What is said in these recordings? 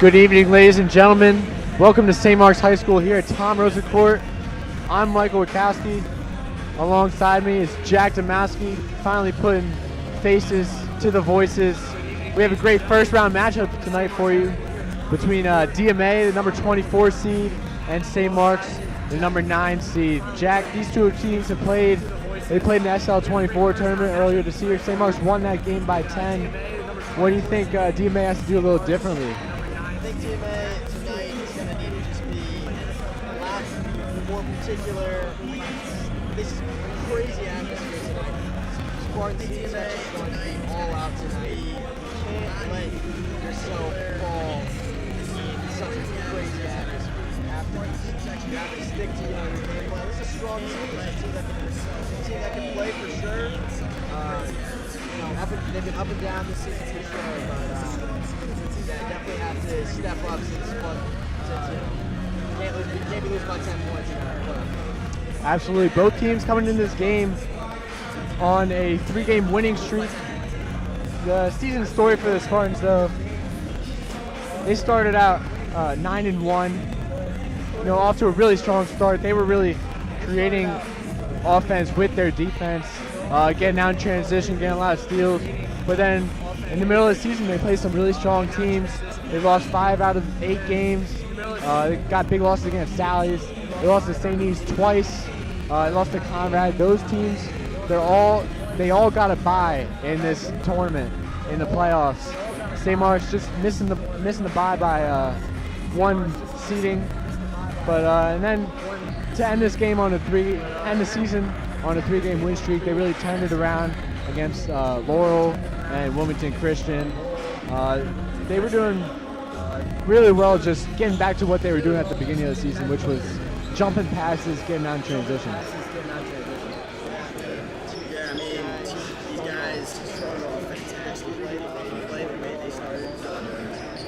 Good evening, ladies and gentlemen. Welcome to St. Mark's High School here at Tom Rosa Court. I'm Michael Wachowski. Alongside me is Jack Domowski, finally putting faces to the voices. We have a great first round matchup tonight for you between DMA, the number 24 seed, and St. Mark's, the number 9 seed. Jack, these two teams have played. They played an SL24 tournament earlier this year. St. Mark's won that game by 10. What do you think DMA has to do a little differently? I think DMA tonight is going to need to just be a lot more particular. This is a crazy atmosphere tonight. Spartans DMA is going to be all out tonight. You can't let yourself fall in such a crazy atmosphere. You have to stick to your game plan. This is a strong team. It's a team that can play for sure. They've been up and down this season for sure, but definitely have to step up since can't be losing by 10 points in our Absolutely. Both teams coming into this game on a 3-game winning streak. The season story for the Spartans, though, they started out 9-1. Off to a really strong start. They were really creating offense with their defense, getting out in transition, getting a lot of steals. But then in the middle of the season, they played some really strong teams. They lost 5 out of 8 games. They got big losses against Sally's. They lost to St. Eve's twice. They lost to Conrad. Those teams, they all got a bye in this tournament in the playoffs. St. Mark's just missing the bye by 1 seeding. But and then to end this game on end the season on a 3-game win streak, they really turned it around against Laurel and Wilmington Christian. They were doing really well, just getting back to what they were doing at the beginning of the season, which was jumping passes, getting out in transition. Yeah, I mean, these guys started off fantastically. They played the way they started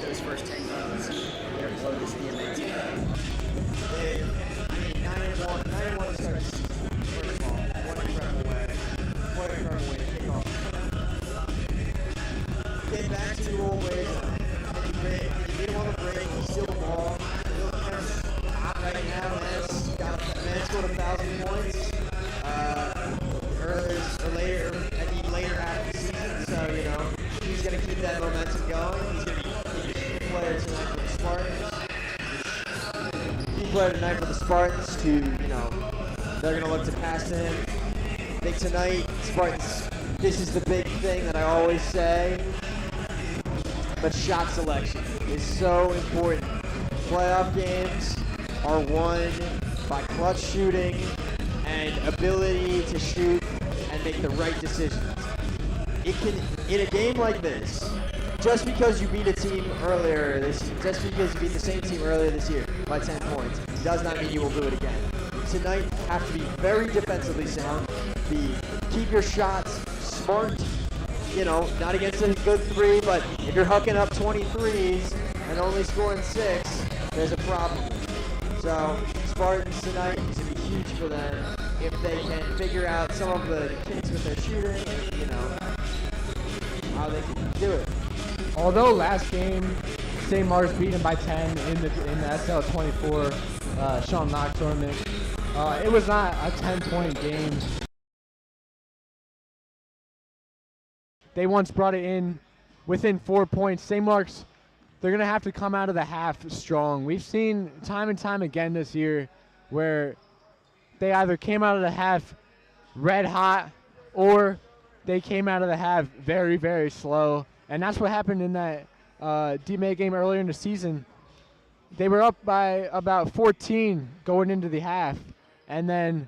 those first 10 games. This DMA team. I mean, 9-1 to start the season. First of all, what an incredible way. What an incredible way to kick off. Get back to your old ways. You beat him on the break, you steal the ball. Right now, Nance scored 1,000 points later half of the season, so he's going to keep that momentum going. He's going to be a key player tonight for the Spartans. Key player tonight for the Spartans they're going to look to pass to him. I think tonight, Spartans, this is the big thing that I always say, but shot selection is so important. Playoff games are won by clutch shooting and ability to shoot and make the right decisions. In a game like this, just because you beat a team earlier just because you beat the same team earlier this year by 10 points, does not mean you will do it again. Tonight, have to be very defensively sound. Keep your shots smart. Not against a good 3, but if you're hooking up 23s and only scoring 6, there's a problem. So Spartans tonight is going to be huge for them if they can figure out some of the kinks with their shooting, how they can do it. Although last game, St. Mark's beat them by 10 in the SL24 Sean Knox tournament, it was not a 10-point game. They once brought it in within 4 points. St. Mark's, they're going to have to come out of the half strong. We've seen time and time again this year where they either came out of the half red hot or they came out of the half very, very slow. And that's what happened in that DMA game earlier in the season. They were up by about 14 going into the half. And then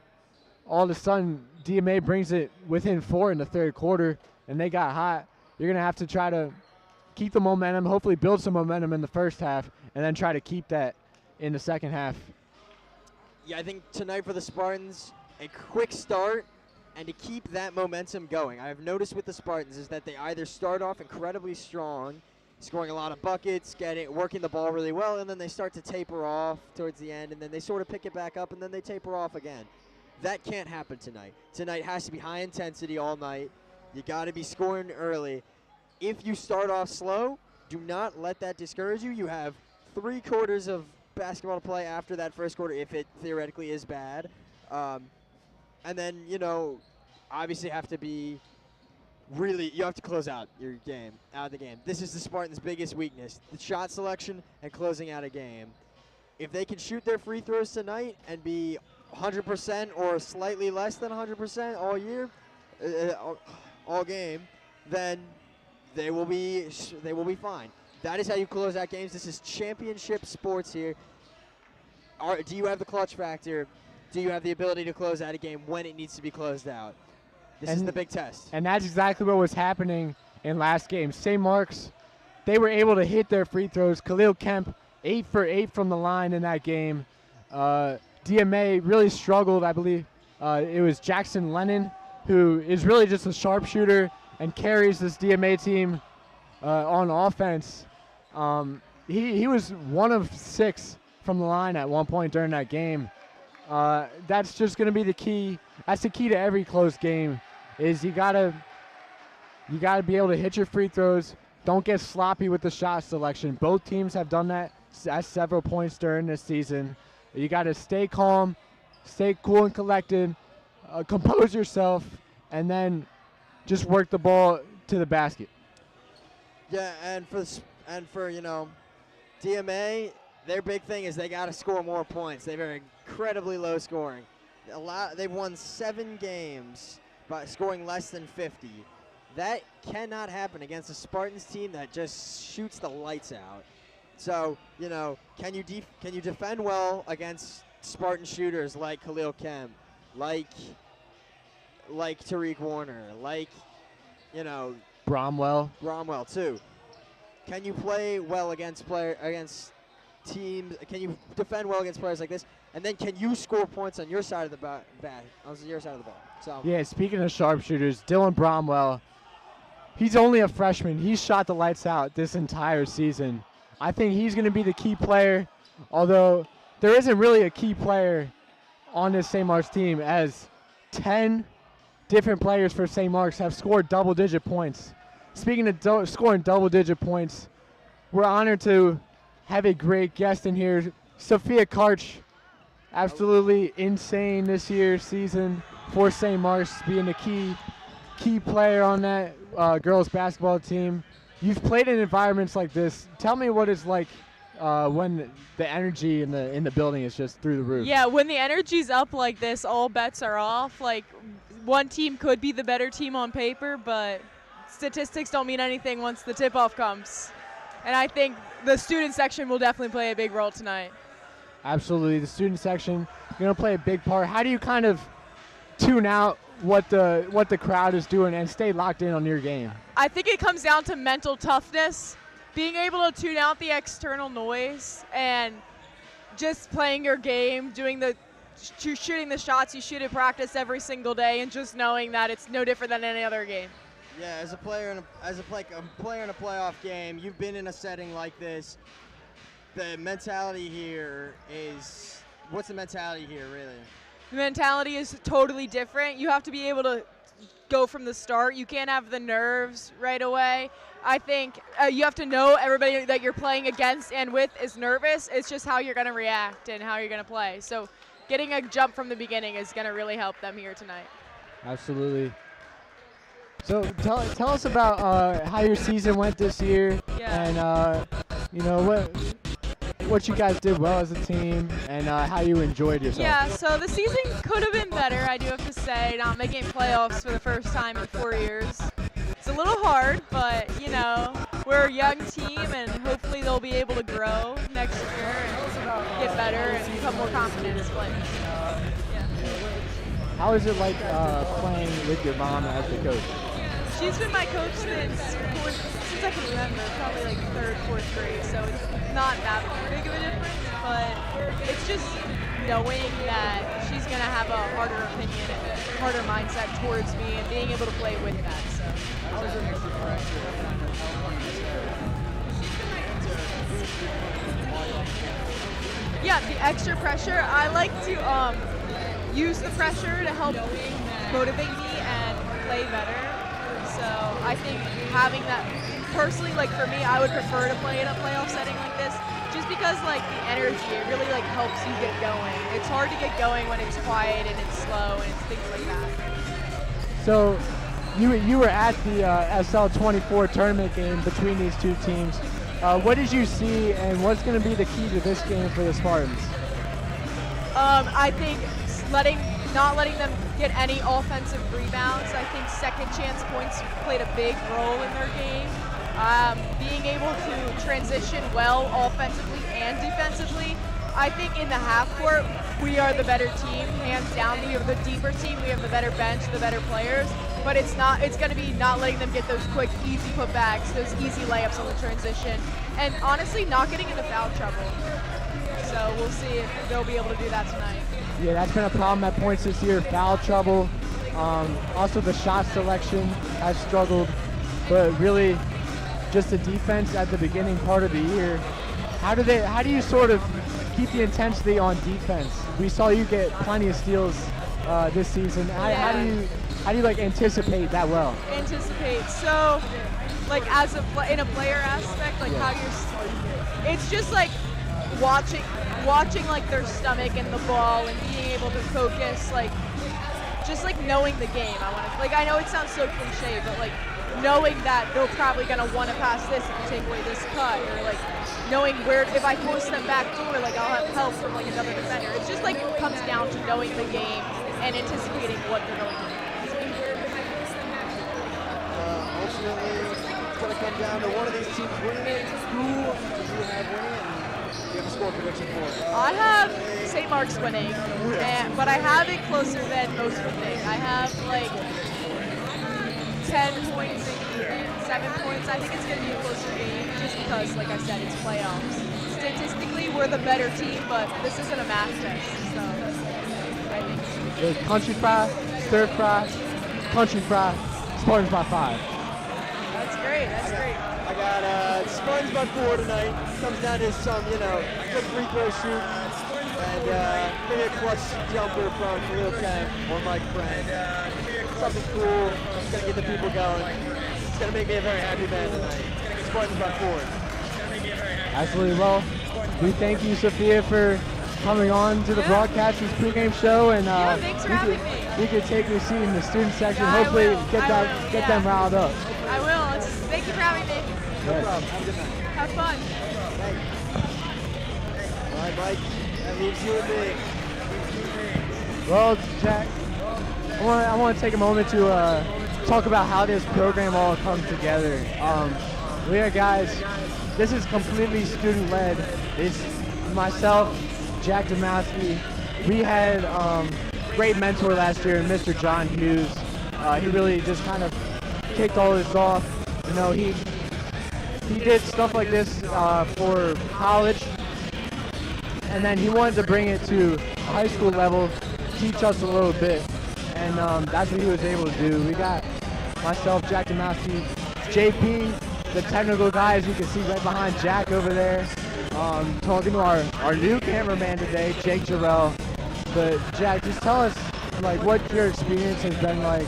all of a sudden, DMA brings it within 4 in the third quarter, and they got hot. You're going to have to try to keep the momentum, hopefully build some momentum in the first half, and then try to keep that in the second half. Yeah, I think tonight for the Spartans, a quick start and to keep that momentum going. I've noticed with the Spartans is that they either start off incredibly strong, scoring a lot of buckets, working the ball really well, and then they start to taper off towards the end, and then they sort of pick it back up, and then they taper off again. That can't happen tonight. Tonight has to be high intensity all night. You got to be scoring early. If you start off slow, do not let that discourage you. You have 3 quarters of basketball to play after that first quarter, if it theoretically is bad. And then, you know, obviously have to be you have to close out your game, out of the game. This is the Spartans' biggest weakness, the shot selection and closing out a game. If they can shoot their free throws tonight and be 100% or slightly less than 100% all year, all game, then they will be fine. That is how you close out games. This is championship sports here. Do you have the clutch factor? Do you have the ability to close out a game when it needs to be closed out? This is the big test. And that's exactly what was happening in last game. St. Mark's, they were able to hit their free throws. Khalil Kemp, 8 for 8 from the line in that game. DMA really struggled, I believe. It was Jackson Lennon, who is really just a sharpshooter and carries this DMA team on offense. He was 1 of 6 from the line at one point during that game. That's just going to be the key. That's the key to every close game. Is you gotta be able to hit your free throws. Don't get sloppy with the shot selection. Both teams have done that at several points during this season. You got to stay calm, stay cool and collected, compose yourself, and then just work the ball to the basket. Yeah, and for you know, DMA, their big thing is they got to score more points. They're incredibly low scoring. They've won 7 games by scoring less than 50. That cannot happen against a Spartans team that just shoots the lights out. So, you know, can you defend well against Spartan shooters like Khalil Kemp, like Tariq Warner, like, you know, Bromwell too. Can you play well against teams? Can you defend well against players like this? And then can you score points on your side of the ball? So yeah, speaking of sharpshooters, Dylan Bromwell, he's only a freshman. He's shot the lights out this entire season. I think he's going to be the key player, although there isn't really a key player on this St. Mark's team, as 10 different players for St. Mark's have scored double-digit points. Speaking of scoring double-digit points, we're honored to have a great guest in here, Sophia Karch. Absolutely insane this year's season for St. Mark's, being the key player on that girls basketball team. You've played in environments like this. Tell me what it's like when the energy in the building is just through the roof. Yeah, when the energy's up like this, all bets are off. Like, one team could be the better team on paper, but statistics don't mean anything once the tip-off comes. And I think the student section will definitely play a big role tonight. Absolutely. The student section going to play a big part. How do you kind of tune out what the crowd is doing and stay locked in on your game? I think it comes down to mental toughness, being able to tune out the external noise and just playing your game, shooting the shots you shoot at practice every single day, and just knowing that it's no different than any other game. Yeah, as a player in a playoff game, you've been in a setting like this. The mentality here is, what's the mentality here, really? The mentality is totally different. You have to be able to go from the start. You can't have the nerves right away. I think you have to know everybody that you're playing against and with is nervous. It's just how you're going to react and how you're going to play. So getting a jump from the beginning is going to really help them here tonight. Absolutely. So tell us about how your season went this year, and you know what you guys did well as a team, and how you enjoyed yourself. Yeah, so the season could have been better, I do have to say, not making playoffs for the first time in 4 years. It's a little hard, but, you know, we're a young team, and hopefully they'll be able to grow next year and get better and become more confident as players. Yeah. How is it like playing with your mom as the coach? She's been my coach since I can remember, probably like 3rd, 4th grade, so it's not that big of a difference, but it's just knowing that she's going to have a harder opinion and harder mindset towards me and being able to play with that. So. Yeah, the extra pressure, I like to use the pressure to help motivate me and play better. So I think having that personally, like for me, I would prefer to play in a playoff setting like this, just because like the energy, it really like helps you get going. It's hard to get going when it's quiet and it's slow and it's things like that. So you were at the SL24 tournament game between these two teams. What did you see, and what's going to be the key to this game for the Spartans? I think not letting them get any offensive rebounds. I think second chance points played a big role in their game. Being able to transition well offensively and defensively. I think in the half court, we are the better team, hands down. We have the deeper team, we have the better bench, the better players. But it's going to be not letting them get those quick, easy putbacks, those easy layups on the transition, and honestly, not getting into foul trouble. So we'll see if they'll be able to do that tonight. Yeah, that's been a problem at points this year, foul trouble. Also the shot selection has struggled, but really just the defense at the beginning part of the year. How do you sort of keep the intensity on defense? We saw you get plenty of steals this season. How do you like anticipate that well? Anticipate. So like in a player aspect, like how it's just like watching like their stomach and the ball and being able to focus, like just like knowing the game. I know it sounds so cliche, but like knowing that they're probably gonna want to pass this if you take away this cut, or like knowing where if I post them back door, like I'll have help from like another defender. It's just like it comes down to knowing the game and anticipating what they're going to do. Ultimately, it's going to come down to one of these teams winning it. Who do you have winning it? Do you have a score prediction for it? I have St. Mark's winning, but I have it closer than most would think. I have like 10 points, 7 points. I think it's going to be a closer game just because, like I said, it's playoffs. Statistically, we're the better team, but this isn't a math test, so I think it's going to be There's country fry, stir fry, country fry, Spartans by 5. That's great. I got Spartans by 4 tonight. Comes down to some, good free throw shoot. And maybe a clutch jumper from Khalil Kemp or Mike Friend. Something cool. It's going to get the people going. It's going to make me a very happy man tonight. Spartans by 4. Absolutely. Well, we thank you, Sophia, for coming on to the broadcasters pregame show, and thanks for having me. You could take your seat in the student section. Yeah, hopefully, I will. get them riled up. I will. Thank you for having me. No problem. Have a good night. Have fun. Thanks. All right, Mike. That leaves you and me. Well, Jack, I want to take a moment to talk about how this program all comes together. We are guys. This is completely student-led. It's myself, Jack Domowski. We had great mentor last year, Mr. John Hughes. He really just kind of kicked all this off. He did stuff like this for college, and then he wanted to bring it to high school level, teach us a little bit, and that's what he was able to do. We got myself, Jack Domowski, JP, the technical guy, as you can see right behind Jack over there. Talking to our new cameraman today, Jake Jarrell. But Jack, just tell us like what your experience has been like,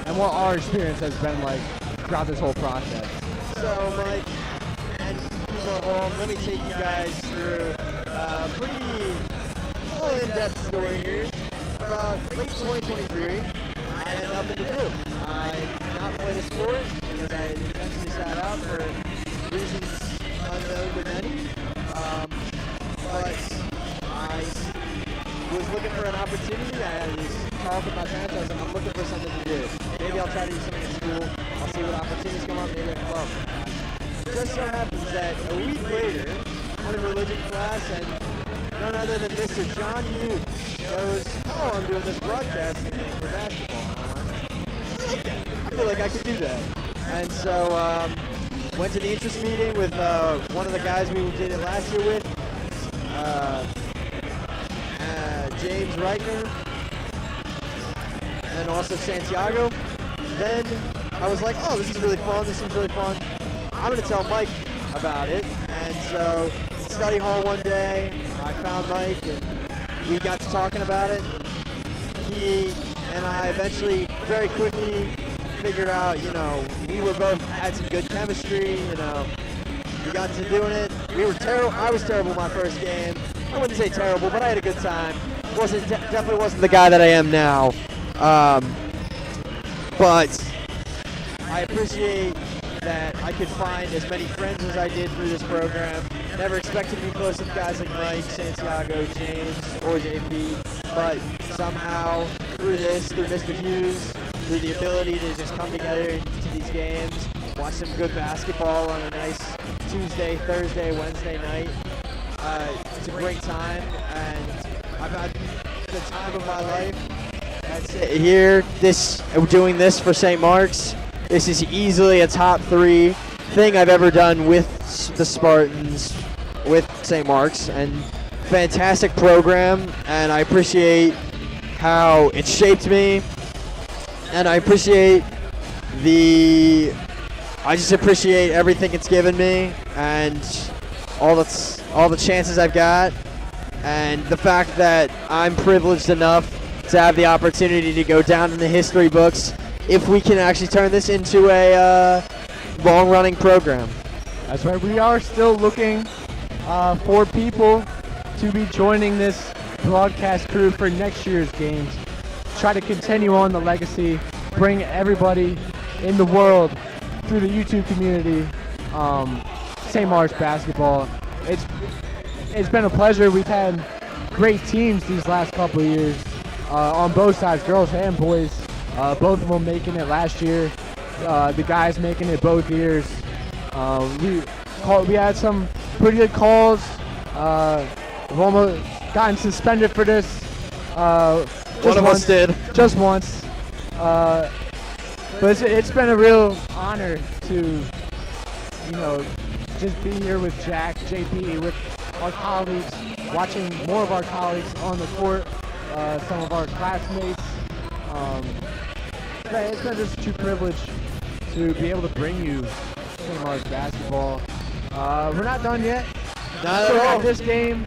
and what our experience has been like throughout this whole process. So Mike and people at home, let me take you guys through a pretty in-depth story here. About late 2023, I had nothing to do. I did not play the sport because I eventually sat out for reasons unknown to many. But I was looking for an opportunity. I was talking with my parents. I was like, I'm looking for something to do. Maybe I'll try to do something in school. I'll see what opportunities come up. Maybe I can love them. Just so happens that a week later, I'm in religion class, and none other than Mr. John Hughes goes, oh, I'm doing this broadcasting thing for basketball. I feel like I could do that. And so went to the interest meeting with one of the guys we did it last year with, James Reichner, and also Santiago. Then I was like, oh, this is really fun. This seems really fun. I'm going to tell Mike about it. And so in study hall one day, I found Mike, and we got to talking about it. He and I eventually very quickly figured out, you know, we were both had some good chemistry, you know. We got to doing it. We were terrible. I was terrible my first game. I wouldn't say terrible, but I had a good time. Definitely wasn't the guy that I am now. But I appreciate that I could find as many friends as I did through this program. Never expected to be close to guys like Mike, Santiago, James, or JP, but somehow through this, through Mr. Hughes, through the ability to just come together to these games, watch some good basketball on a nice Tuesday, Thursday, Wednesday night, it's a great time, and I've had the time of my life. That's it. Here, doing this for St. Mark's. This is easily a top 3 thing I've ever done with the Spartans, with St. Mark's, and fantastic program, and I appreciate how it shaped me, and I just appreciate everything it's given me, and all the chances I've got, and the fact that I'm privileged enough to have the opportunity to go down in the history books if we can actually turn this into a long-running program. That's right. We are still looking for people to be joining this broadcast crew for next year's games. Try to continue on the legacy, bring everybody in the world through the YouTube community, St. Mark's basketball. It's been a pleasure. We've had great teams these last couple of years on both sides, girls and boys. Both of them making it last year. The guys making it both years. We had some pretty good calls. We've almost gotten suspended for this. One of us did. Just once. But it's been a real honor to, just be here with Jack, JP, with our colleagues, watching more of our colleagues on the court, some of our classmates. It's been just a true privilege to be able to bring you St. Mark's basketball. We're not done yet. Not at all. This game,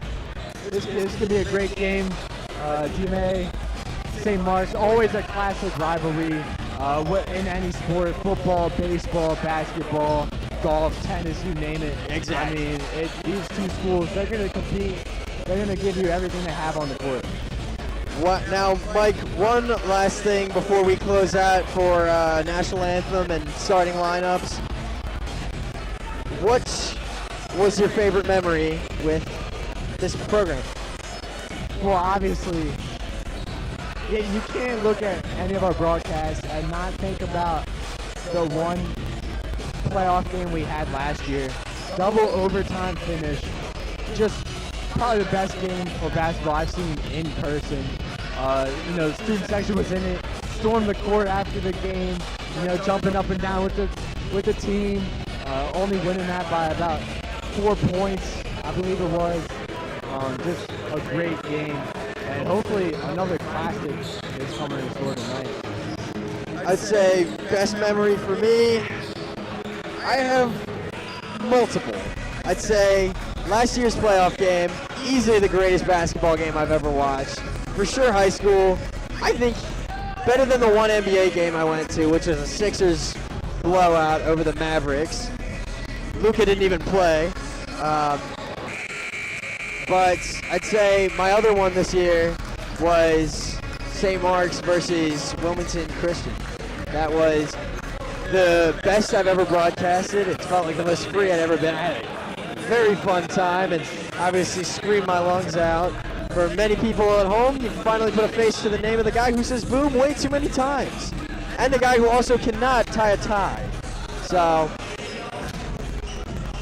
this could be a great game. DMA, St. Mark's, always a classic rivalry in any sport: football, baseball, basketball, golf, tennis, you name it. Exactly. I mean, these two schools, they're going to compete. They're going to give you everything they have on the court. Now, Mike, one last thing before we close out for national anthem and starting lineups. What was your favorite memory with this program? Well, obviously, you can't look at any of our broadcasts and not think about the one playoff game we had last year. Double overtime finish. Just probably the best game of basketball I've seen in person. The student section was in it, stormed the court after the game, jumping up and down with the team, only winning that by about 4 points, I believe it was. Just a great game, and hopefully another classic is coming in store tonight. I'd say best memory for me, I have multiple. I'd say last year's playoff game, easily the greatest basketball game I've ever watched. For sure high school, I think better than the one NBA game I went to, which was a Sixers blowout over the Mavericks. Luka didn't even play. But I'd say my other one this year was St. Mark's versus Wilmington Christian. That was the best I've ever broadcasted. It felt like the most free I'd ever been. I had a very fun time and obviously screamed my lungs out. For many people at home, you finally put a face to the name of the guy who says boom way too many times. And the guy who also cannot tie a tie. So,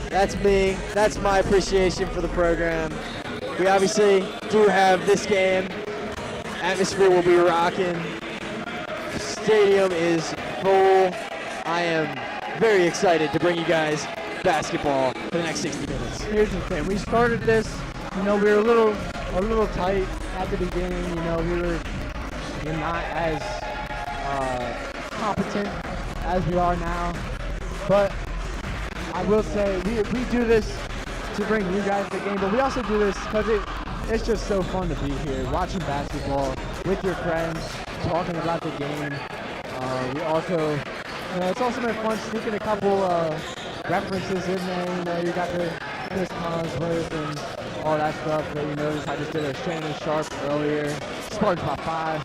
that's me. That's my appreciation for the program. We obviously do have this game. Atmosphere will be rocking. Stadium is full. I am very excited to bring you guys basketball for the next 60 minutes. Here's the thing. We started this, we were a little tight at the beginning. We were not as competent as we are now. But I will say we do this to bring you guys the game, but we also do this because it's just so fun to be here, watching basketball with your friends, talking about the game. We also It's also been fun sneaking a couple references in there. You know, you got the Chris Collinsworth and all that stuff that you noticed. I just did a Shannon Sharp earlier. Spartans Top 5.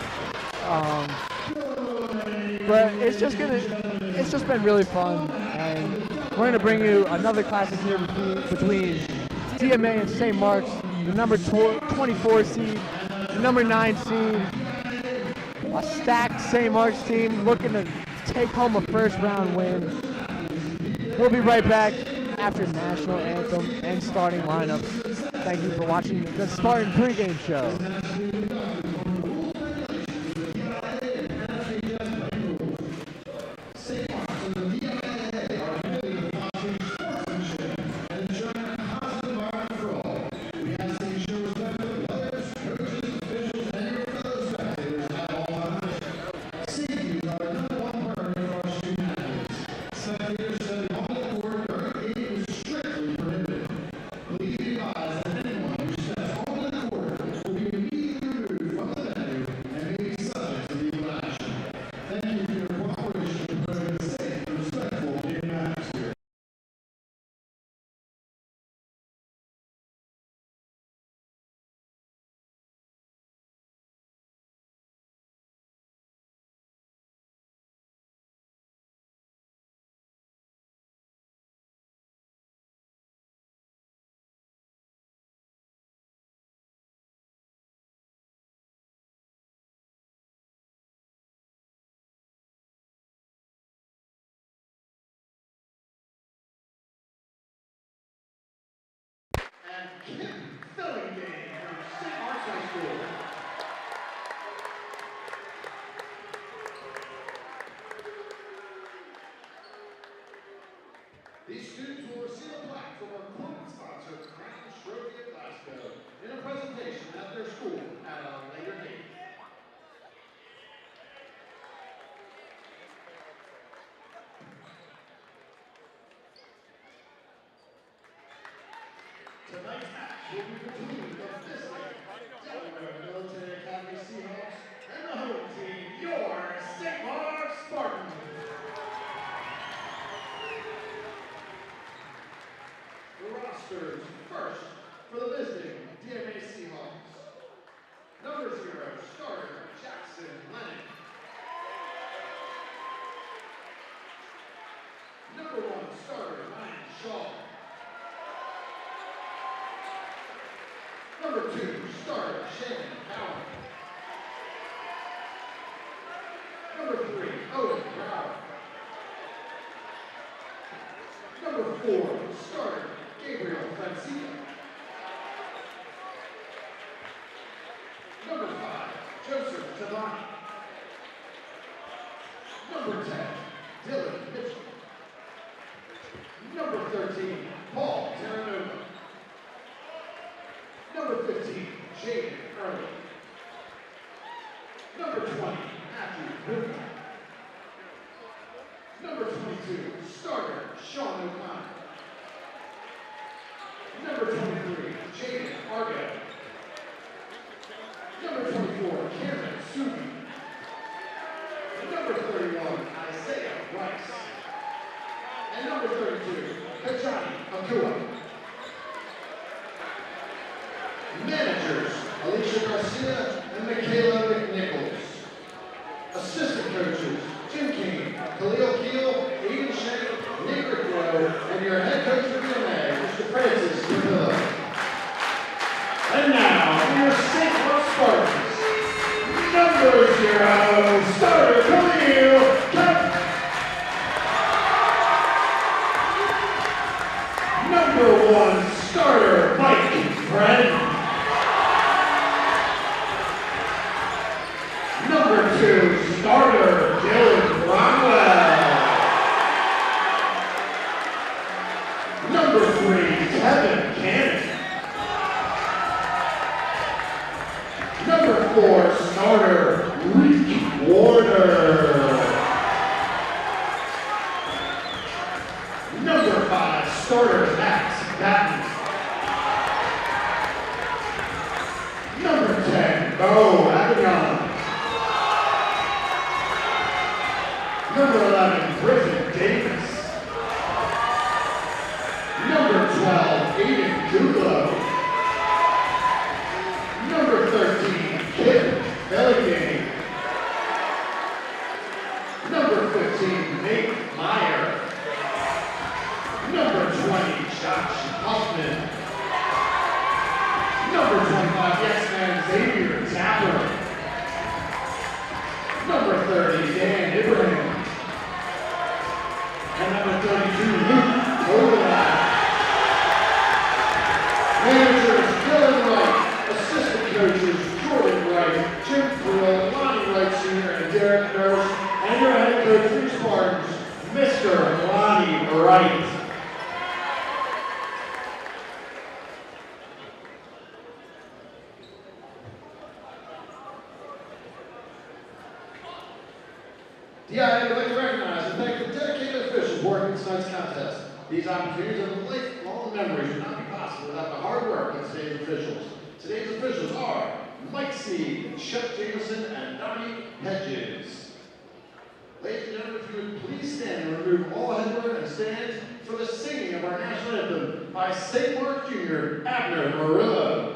But it's just been really fun, and we're gonna bring you another classic here between DMA and St. Mark's, the number 24 seed, the number 9 seed, a stacked St. Mark's team looking to take home a first round win. We'll be right back after national anthem and starting lineups. Thank you for watching the Spartan Pregame Show. Filling game from St. Mark's High School. These students will receive a plaque from our corporate sponsor, Crown Trophy of Glasgow, in a presentation at their school at a later date. Tonight's match will be between the visiting Delaware Military Academy Seahawks and the home team, your St. Mark's Spartans. The rosters first for the visiting DMA Seahawks. Number 0, starter Jackson Lennon. Number 1, starter Ryan Shaw. Number 2, starter Shannon Howard. Number 3, Owen Brown. Number 4, starter Gabriel Francia. Number 5, Joseph Tavani. Number 10, Dylan Mitchell. Number 13, Paul Terranova. Number 15, Jaden Early. Number 20, Matthew Booth. Number 22, starter Sean O'Connor. Number 23, Jaden Argo. Number 24, Cameron Subi. Number 31, Isaiah Rice. And number 32, Kajani Akua. Managers, Alicia Garcia and Michaela McNichols. Assistant coaches, Jim King, Khalil Keel, Aiden Shank, Nick Rickrow, and your head coach of DMA, Mr. Francis Davila. And now, for your St. Mark's Spartans, number 0, starter Khalil Kemp. Number 1, starter Mike Friend. Number 2, starter Dylan Bromwell. Number 3, Kevin Cannon. Number 4, starter Reek Warner. Number 5, starter Max Patton. Number 10, Bo Avignon. Number 11, Bridget Dulo. Number 13, Kip Pregame. Number 15, Nate Meyer. Number 20, Josh Huffman. Number 25, yes-man, Xavier Tapper. Number 30, Dan Ibrahim. And number 32, Luke Overlap. Managers, Dylan Wright. Assistant coaches, Jordan Wright, Jim Frill, Lonnie Wright Sr., and Derek Nurse. And your head coach for the Spartans, Mr. Lonnie Wright. DIAA would like to recognize and thank the dedicated officials working tonight's contest. These opportunities and lifelong memories would not be possible without the hard work of today's officials. Today's officials are Mike Sneed, Chuck Jameson, and Donnie Hedges. Ladies and gentlemen, if you would please stand and remove all headwear and stand for the singing of our national anthem by St. Mark Jr., Abner Murillo.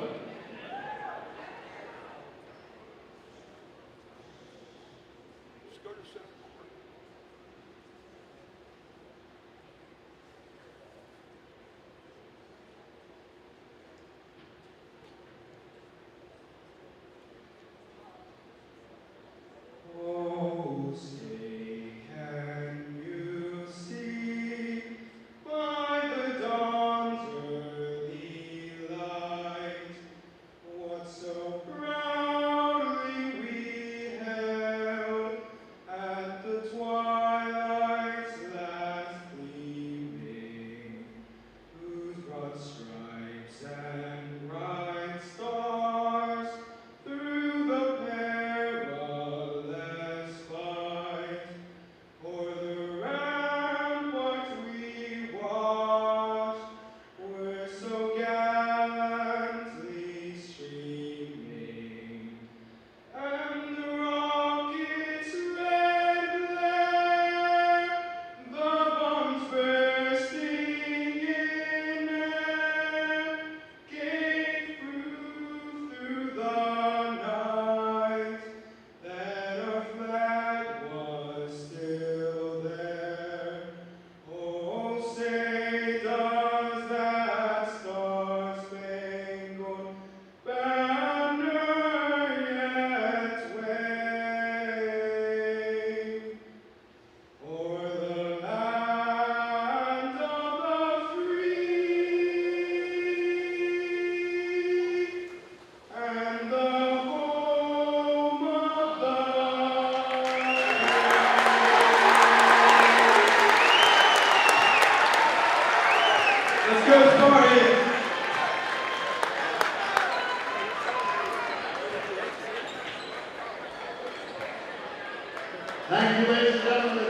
Thank you, ladies and gentlemen.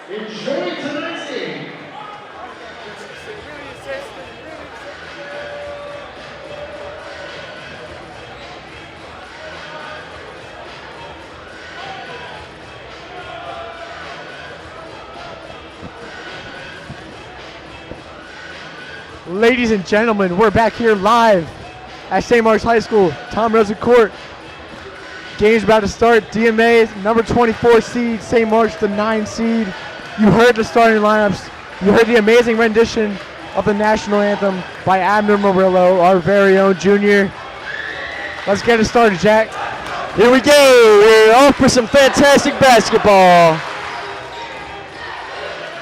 Enjoy tonight's game. Ladies and gentlemen, we're back here live at St. Mark's High School, Tom Rosen Court. Game's about to start. DMA, number 24 seed, St. Mark's, the 9 seed. You heard the starting lineups. You heard the amazing rendition of the national anthem by Abner Murillo, our very own junior. Let's get it started, Jack. Here we go. We're off for some fantastic basketball.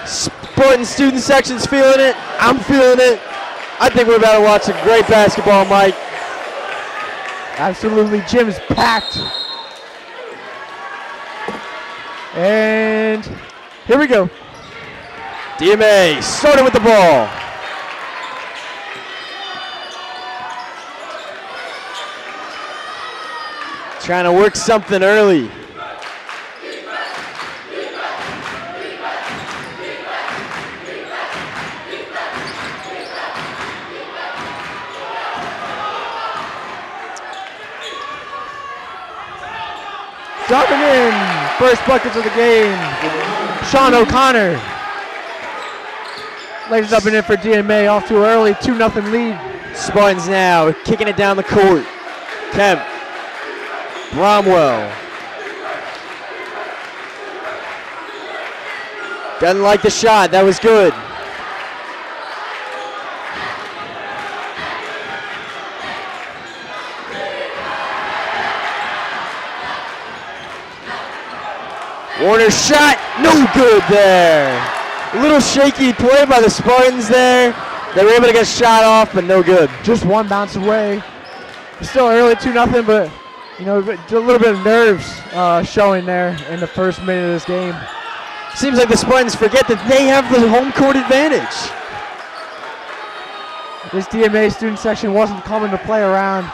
Sport and student section's feeling it. I'm feeling it. I think we're about to watch some great basketball, Mike. Absolutely, gym's packed. And here we go. DMA started with the ball. Trying to work something early. Dropping in, first buckets of the game, Sean O'Connor. Lays it up and in for DMA, off too early, 2-0 lead. Spartans now kicking it down the court. Kemp. Bromwell. Doesn't like the shot. That was good. Warner's shot, no good there. A little shaky play by the Spartans there. They were able to get a shot off, but no good. Just one bounce away. It's still early, 2-0, but you know, a little bit of nerves showing there in the first minute of this game. Seems like the Spartans forget that they have the home court advantage. This DMA student section wasn't coming to play around.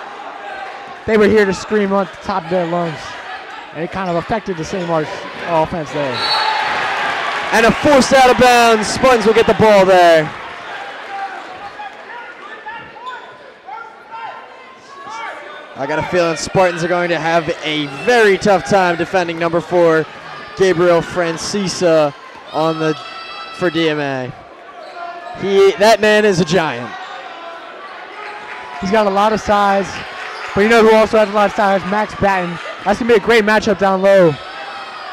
They were here to scream on the top of their lungs. And it kind of affected the St. Mark's offense there. And a forced out of bounds. Spartans will get the ball there. I got a feeling Spartans are going to have a very tough time defending number 4, Gabriel Francisa, for DMA. That man is a giant. He's got a lot of size, but you know who also has a lot of size? Max Batten. That's going to be a great matchup down low.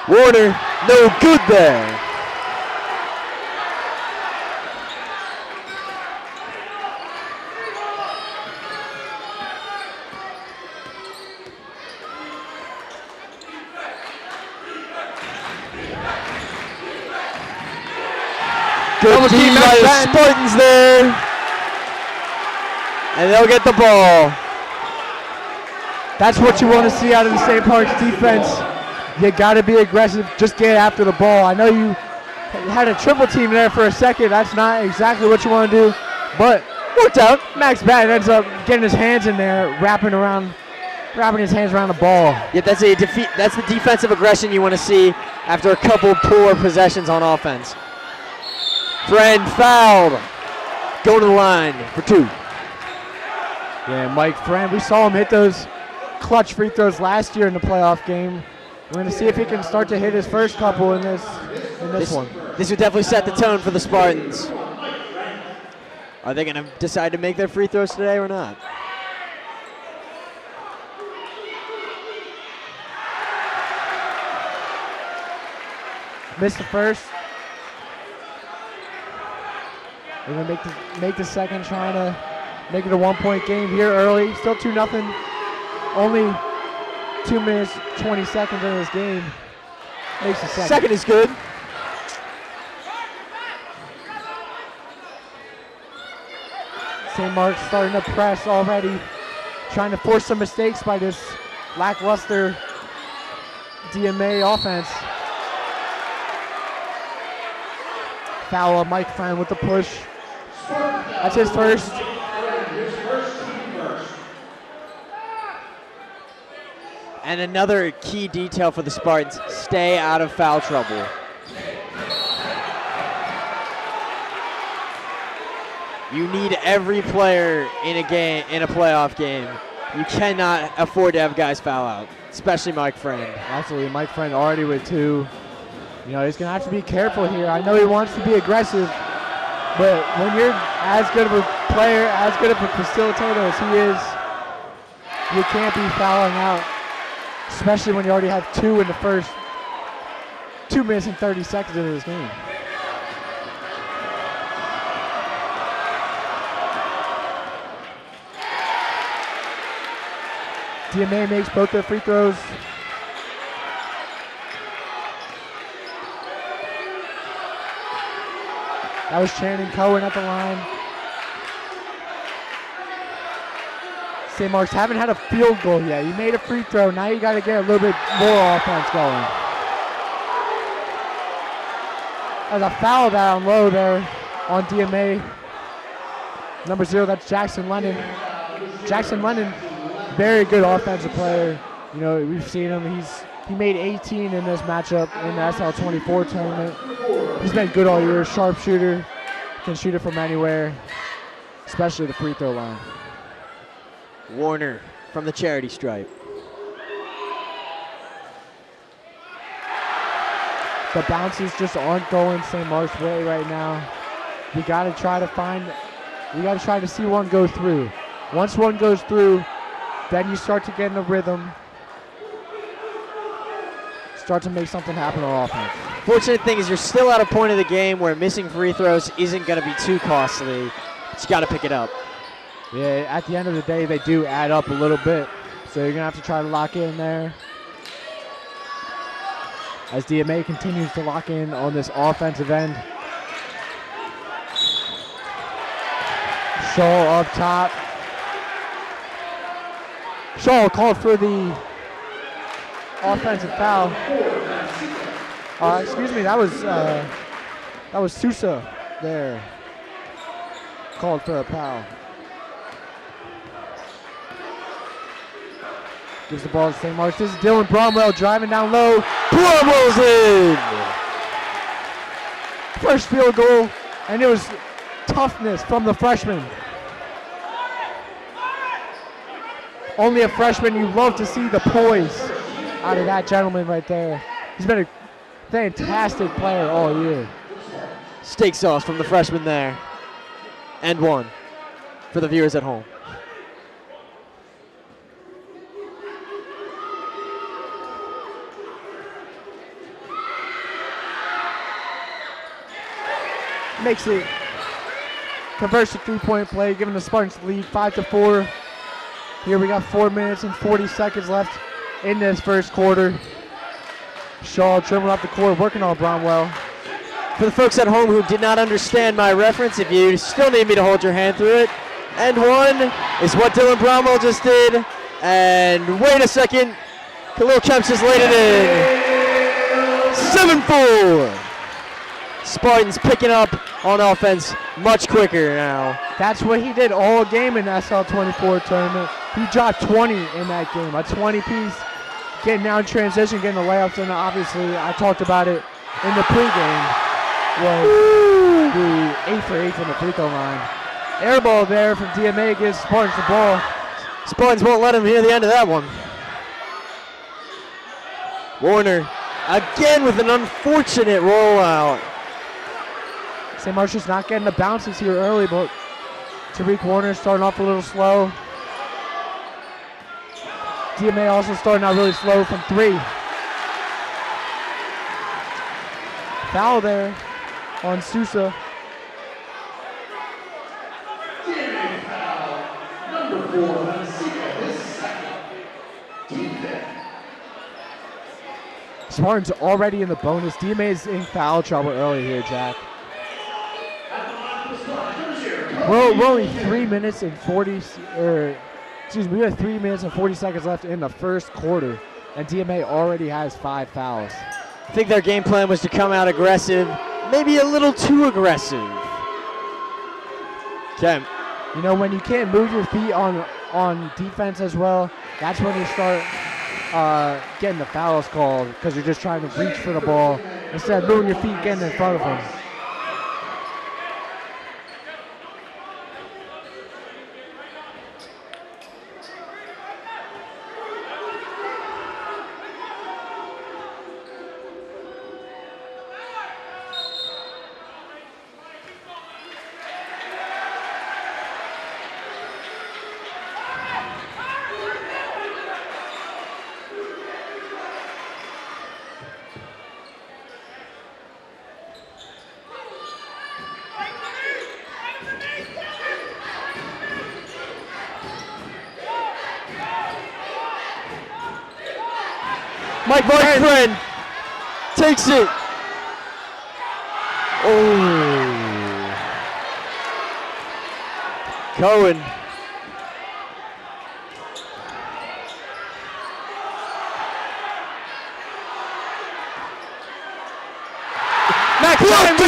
Warner, no good there. Good team by the Spartans there. And they'll get the ball. That's what you want to see out of the St. Mark's defense. You got to be aggressive. Just get after the ball. I know you had a triple team there for a second. That's not exactly what you want to do, but worked out. Max Batten ends up getting his hands in there, wrapping his hands around the ball. Yeah, that's the defensive aggression you want to see after a couple poor possessions on offense. Friend fouled. Go to the line for 2. Yeah, Mike Friend. We saw him hit those clutch free throws last year in the playoff game. We're going to see if he can start to hit his first couple in this one. This would definitely set the tone for the Spartans. Are they going to decide to make their free throws today or not? Missed the first. They're going to make the second, trying to make it a 1-point game here early. Still 2-0. Only 2 minutes, 20 seconds in this game. Makes the second. Second is good. St. Mark's starting to press already. Trying to force some mistakes by this lackluster DMA offense. Foul of Mike Friend with the push. That's his first. And another key detail for the Spartans, stay out of foul trouble. You need every player in a playoff game. You cannot afford to have guys foul out, especially Mike Friend. Absolutely, Mike Friend already with 2. You know, he's going to have to be careful here. I know he wants to be aggressive, but when you're as good of a player, as good of a facilitator as he is, you can't be fouling out, especially when you already have 2 in the first 2 minutes and 30 seconds of this game. DMA makes both their free throws. That was Channing Cohen at the line. St. Mark's haven't had a field goal yet. You made a free throw. Now you got to get a little bit more offense going. There's a foul down low there on DMA. Number 0, that's Jackson Lennon. Jackson Lennon, very good offensive player. You know, we've seen him. He made 18 in this matchup in the SL24 tournament. He's been good all year. Sharpshooter, can shoot it from anywhere, especially the free throw line. Warner from the charity stripe. The bounces just aren't going St. Mark's way right now. we got to try to see one go through. Once one goes through, then you start to get in a rhythm. Start to make something happen on offense. Fortunate thing is you're still at a point of the game where missing free throws isn't going to be too costly. But you got to pick it up. Yeah, at the end of the day, they do add up a little bit. So you're going to have to try to lock in there. As DMA continues to lock in on this offensive end. Shaw up top. Shaw called for the offensive foul. Excuse me, that was Sousa there. Called for a foul. Gives the ball to St. Mark's. This is Dylan Bromwell driving down low. Bromwell's in! First field goal, and it was toughness from the freshman. Only a freshman, you love to see the poise out of that gentleman right there. He's been a fantastic player all year. Steak sauce from the freshman there. And one for the viewers at home. Makes it, converts to three-point play, giving the Spartans the lead 5-4. Here we got 4 minutes and 40 seconds left in this first quarter. Shaw dribbling up the court, working on Bromwell. For the folks at home who did not understand my reference, if you still need me to hold your hand through it, and one is what Dylan Bromwell just did. And wait a second, Khalil Kemp just laid it in. 7-4. Spartans picking up on offense much quicker now. That's what he did all game in the SL24 tournament. He dropped 20 in that game, a 20-piece, getting down transition, getting the layups, and obviously I talked about it in the pregame, was the 8 for 8 from the free throw line. Air ball there from DMA gives Spartans the ball. Spartans won't let him hear the end of that one. Warner again with an unfortunate rollout. St. Mark's just not getting the bounces here early, but Tariq Warner starting off a little slow. DMA also starting out really slow from three. Foul there on Sousa. DMA foul, number 4, Mexico, his second. Team fifth. Spartans already in the bonus. DMA is in foul trouble early here, Jack. We're only 3 minutes and 40, we have 3 minutes and 40 seconds left in the first quarter, and DMA already has 5 fouls. I think their game plan was to come out aggressive, maybe a little too aggressive. Kemp. You know, when you can't move your feet on defense as well, that's when you start getting the fouls called, because you're just trying to reach for the ball instead of moving your feet, getting in front of them. Mike Friend takes it. Oh. Cohen. Mac Friend.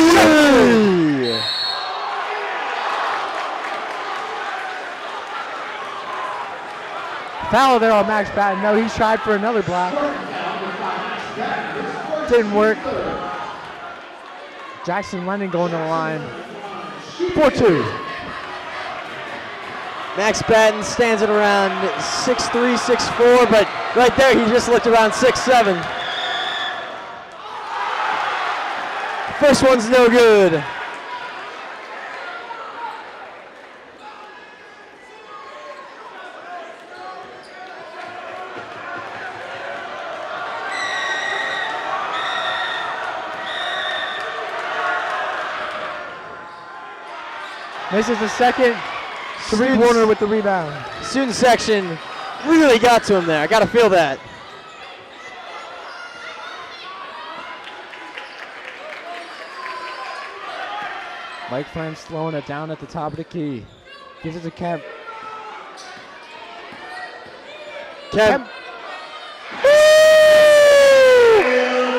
Foul there on Max Patton. No, he tried for another block. Didn't work. Jackson Lennon going to the line. 4-2. Max Patton stands at around 6'3", 6'4", but right there he just looked around 6'7". First one's no good. Misses the second. Tariq Warner with the rebound. Student section really got to him there. I got to feel that. Mike Friend slowing it down at the top of the key. Gives it to Kemp. Kemp.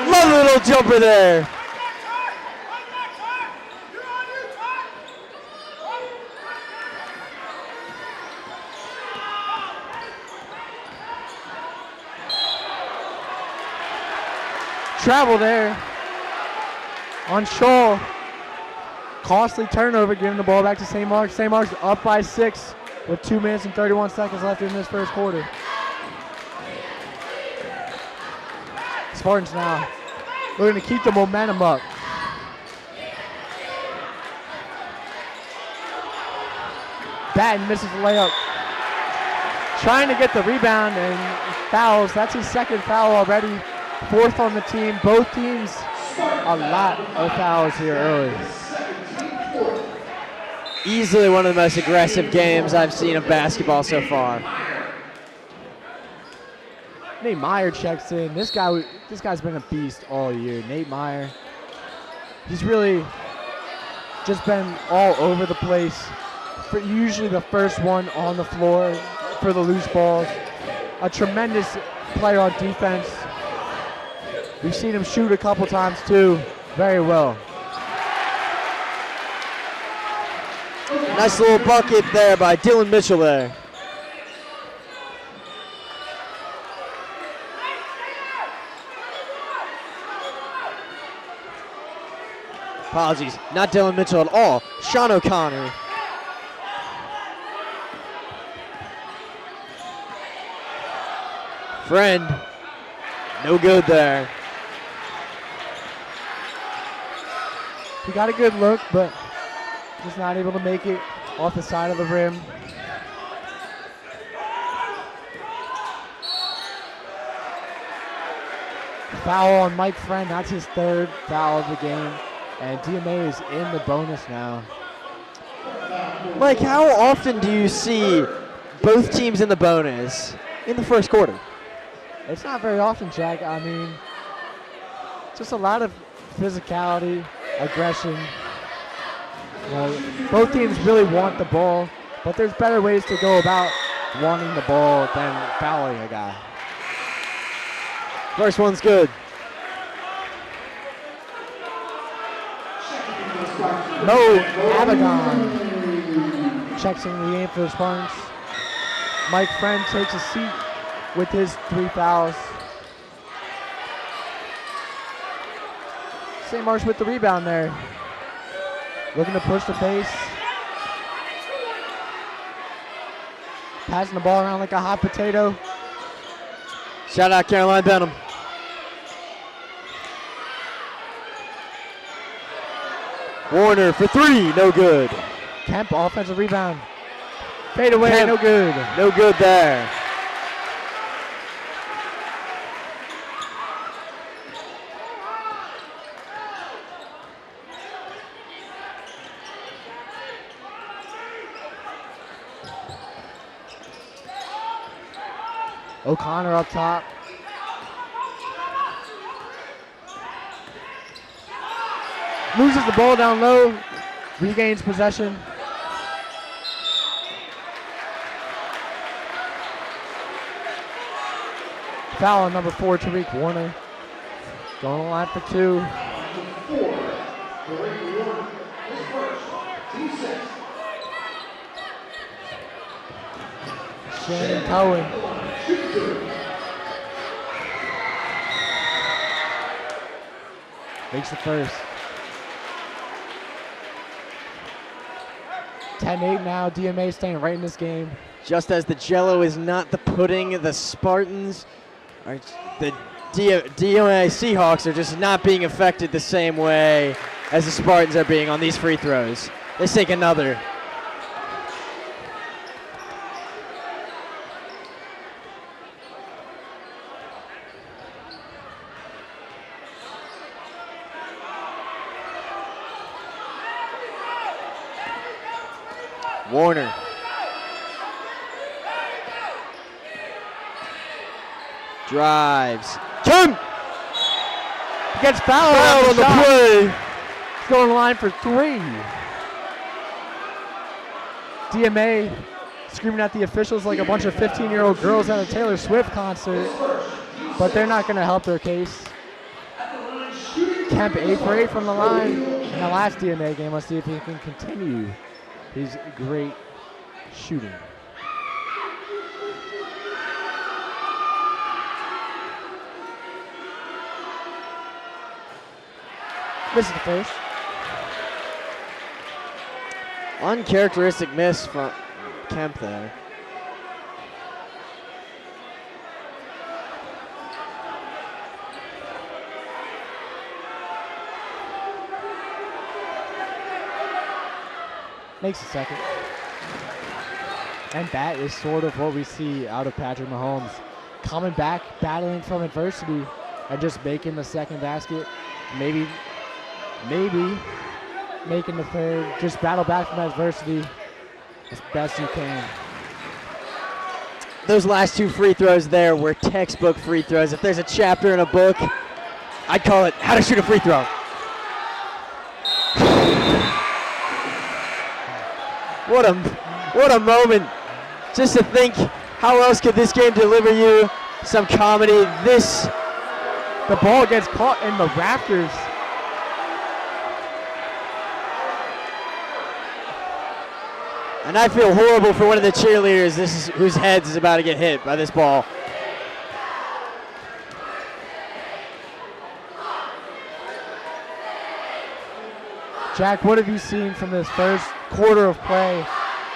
Love a little jumper there. Travel there on Shaw. Costly turnover, giving the ball back to St. Mark's. St. Mark's up by 6 with 2 minutes and 31 seconds left in this first quarter. Spartans now looking to keep the momentum up. Batten misses the layup. Trying to get the rebound and fouls. That's his second foul already. 4th on the team. Both teams a lot of fouls here early. Easily one of the most aggressive games I've seen of basketball so far. Nate Meyer checks in. This guy's been a beast all year. Nate Meyer. He's really just been all over the place. Usually the first one on the floor for the loose balls. A tremendous player on defense. We've seen him shoot a couple times too. Very well. Nice little bucket there by Dylan Mitchell there. Apologies, not Dylan Mitchell at all. Sean O'Connor. Friend, no good there. He got a good look, but just not able to make it off the side of the rim. Foul on Mike Friend. That's his 3rd foul of the game. And DMA is in the bonus now. Mike, how often do you see both teams in the bonus in the first quarter? It's not very often, Jack. I mean, just a lot of physicality, aggression. You know, both teams really want the ball, but there's better ways to go about wanting the ball than fouling a guy. First one's good. Mo Abagon checks in the game for the Spartans. Mike Friend takes a seat with his 3 fouls. St. Mark's with the rebound there. Looking to push the pace. Passing the ball around like a hot potato. Shout out Caroline Benham. Warner for 3, no good. Kemp, offensive rebound. Fade away, Kemp, no good. No good there. O'Connor up top. Loses the ball down low. Regains possession. Foul on number 4, Tariq Warner. Going on the line for 2. Shannon Cohen. Makes the first. 10-8 now. DMA staying right in this game. Just as the Jello is not the pudding, the Spartans, or the DMA Seahawks are just not being affected the same way as the Spartans are being on these free throws. Let's take another. Warner. Drives. Kim! Gets fouled Foul on the shot. play. He's going to the line for 3. DMA screaming at the officials like a bunch of 15-year-old girls at a Taylor Swift concert, but they're not going to help their case. Kemp 8 for 8 from the line in the last DMA game. Let's see if he can continue his great shooting. This is the first. Uncharacteristic miss from Kemp there. Makes a second. And that is sort of what we see out of Patrick Mahomes. Coming back, battling from adversity, and just making the second basket. Maybe making the third. Just battle back from adversity as best you can. Those last 2 free throws there were textbook free throws. If there's a chapter in a book, I'd call it How to Shoot a Free Throw. What a moment. Just to think, how else could this game deliver you some comedy? The ball gets caught in the rafters. And I feel horrible for one of the cheerleaders whose heads is about to get hit by this ball. Jack, what have you seen from this first quarter of play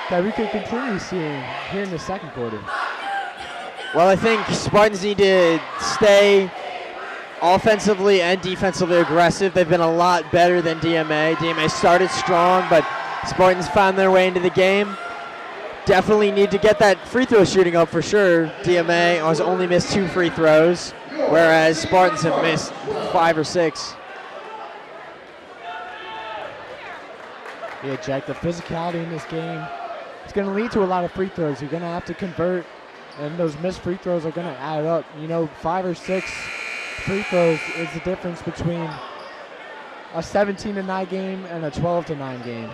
that we could continue seeing here in the second quarter? Well, I think Spartans need to stay offensively and defensively aggressive. They've been a lot better than DMA. DMA started strong, but Spartans found their way into the game. Definitely need to get that free throw shooting up for sure. DMA has only missed 2 free throws, whereas Spartans have missed 5 or 6. Yeah, Jack, the physicality in this game, it's going to lead to a lot of free throws. You're going to have to convert, and those missed free throws are going to add up. 5 or 6 free throws is the difference between a 17-9 game and a 12-9 game.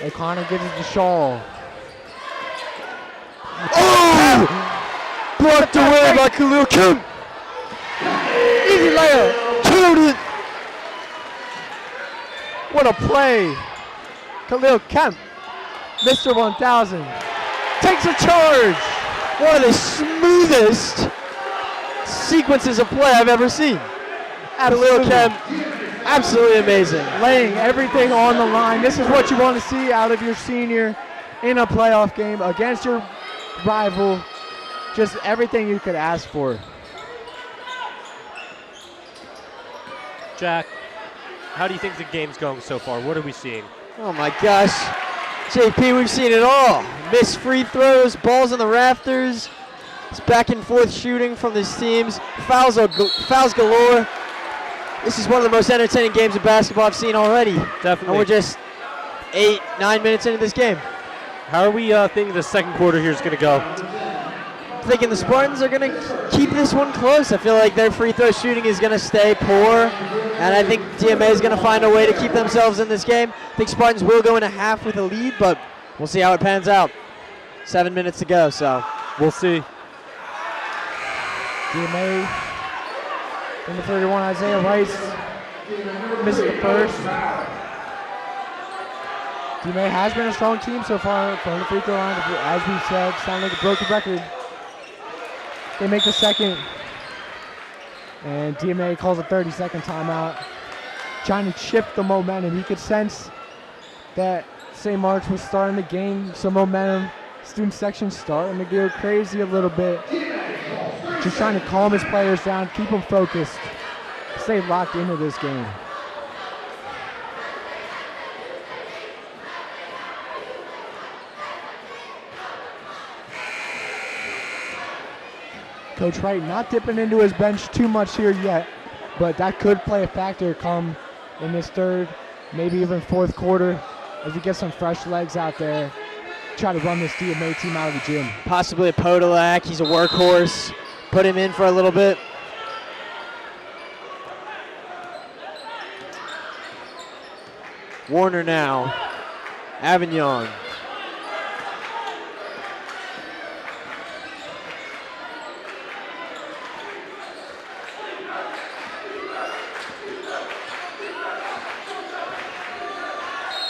O'Connor gives it to Shaw. Oh! Blocked away by Khalil Kemp. Easy layup. Killed it. What a play. Khalil Kemp, Mr. 1000, takes a charge. One of the smoothest sequences of play I've ever seen. Khalil Kemp, absolutely amazing. Laying everything on the line. This is what you want to see out of your senior in a playoff game against your rival. Just everything you could ask for. Jack, how do you think the game's going so far? What are we seeing? Oh my gosh. JP, we've seen it all. Missed free throws, balls on the rafters. It's back and forth shooting from these teams. Fouls galore. This is one of the most entertaining games of basketball I've seen already. Definitely. And we're just 8-9 minutes into this game. How are we thinking the second quarter here is going to go? Thinking the Spartans are going to keep this one close. I feel like their free throw shooting is going to stay poor, and I think DMA is going to find a way to keep themselves in this game. I think Spartans will go into half with a lead, but we'll see how it pans out. 7 minutes to go, so we'll see. DMA in the 31, Isaiah Rice misses the first. DMA has been a strong team so far from the free throw line. As we said, sounding like a broken record. They make the second, and DMA calls a 30-second timeout, trying to shift the momentum. You could sense that St. Mark's was starting to gain some momentum. Student section starting to go crazy a little bit. just trying to calm his players down, keep them focused, stay locked into this game. Coach Wright not dipping into his bench too much here yet, but that could play a factor come in this third, maybe even fourth quarter, as we get some fresh legs out there, try to run this DMA team out of the gym. Possibly a Podolak. He's a workhorse. Put him in for a little bit. Warner now. Avignon.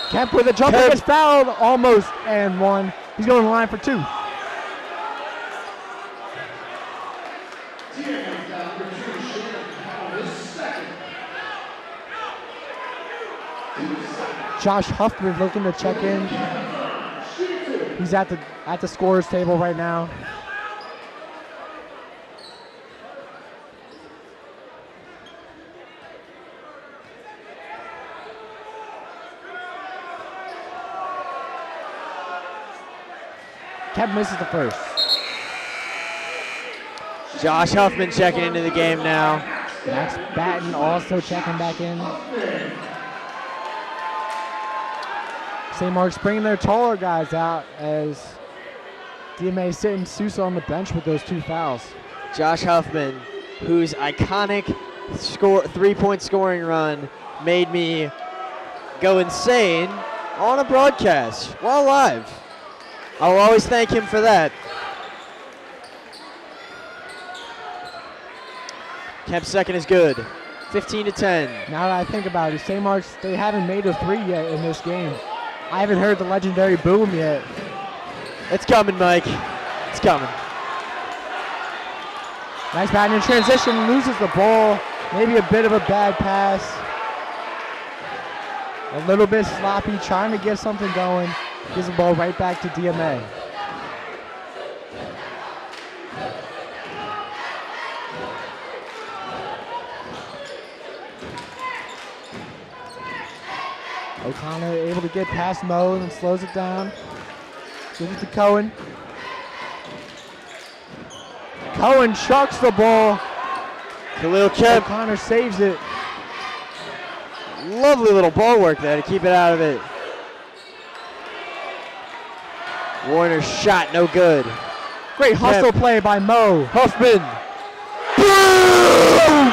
Kemp with a jumper gets fouled, almost, and one. He's going to the line for two. Josh Huffman looking to check in. He's at the scorer's table right now. Kemp misses the first. Josh Huffman checking into the game now. Max Batten also checking back in. St. Mark's bringing their taller guys out as DMA sitting Sousa on the bench with those two fouls. Josh Huffman, whose iconic three-point scoring run made me go insane on a broadcast while live. I'll always thank him for that. Kemp's second is good. 15-10. Now that I think about it, St. Mark's, they haven't made a three yet in this game. I haven't heard the legendary boom yet. It's coming, Mike. It's coming. Nice Batten in transition, loses the ball. Maybe a bit of a bad pass. A little bit sloppy, trying to get something going. Gives the ball right back to DMA. O'Connor able to get past Mo and slows it down. Gives it to Cohen. Cohen chucks the ball. Khalil Kemp. O'Connor saves it. Lovely little ball work there to keep it out of it. Warner's shot, no good. Great hustle play by Mo. Huffman. Boom!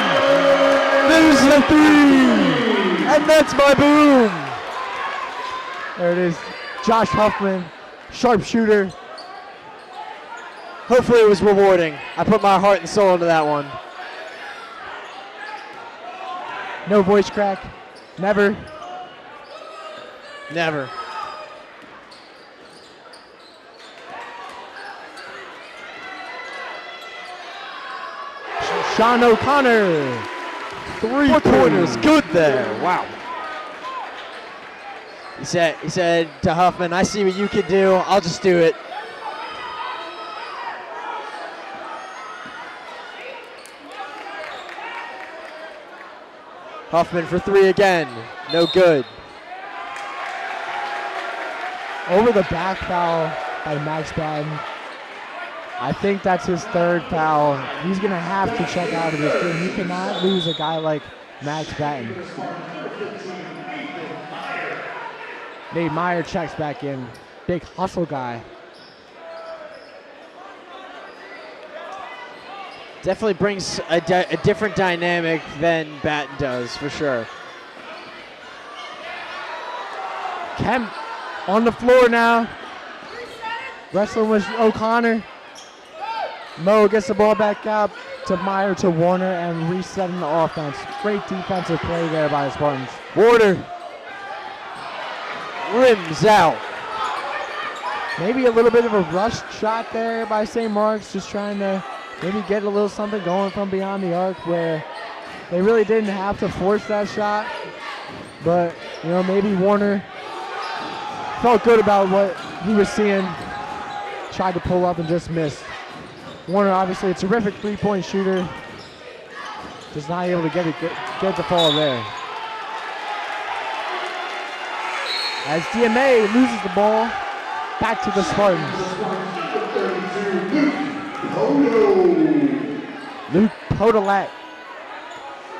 There's the three! And that's my boom! There it is. Josh Huffman, sharpshooter. Hopefully it was rewarding. I put my heart and soul into that one. No voice crack. Never. Never. Sean O'Connor. 3 pointers, good there. Wow. He said to Huffman, I see what you can do. I'll just do it. Huffman for three again. No good. Over the back foul by Max Batten. I think that's his third foul. He's going to have to check out of this game. You cannot lose a guy like Max Batten. Nate Meyer checks back in. Big hustle guy. Definitely brings a different dynamic than Batten does, for sure. Kemp on the floor now. Wrestling with O'Connor. Mo gets the ball back out to Meyer to Warner and resetting the offense. Great defensive play there by the Spartans. Warner rims out. Maybe a little bit of a rushed shot there by St. Mark's, just trying to maybe get a little something going from beyond the arc where they really didn't have to force that shot. But, you know, maybe Warner felt good about what he was seeing. Tried to pull up and just missed. Warner, obviously a terrific three-point shooter. Just not able to get the fall there. As DMA loses the ball, back to the Spartans. Luke Podolak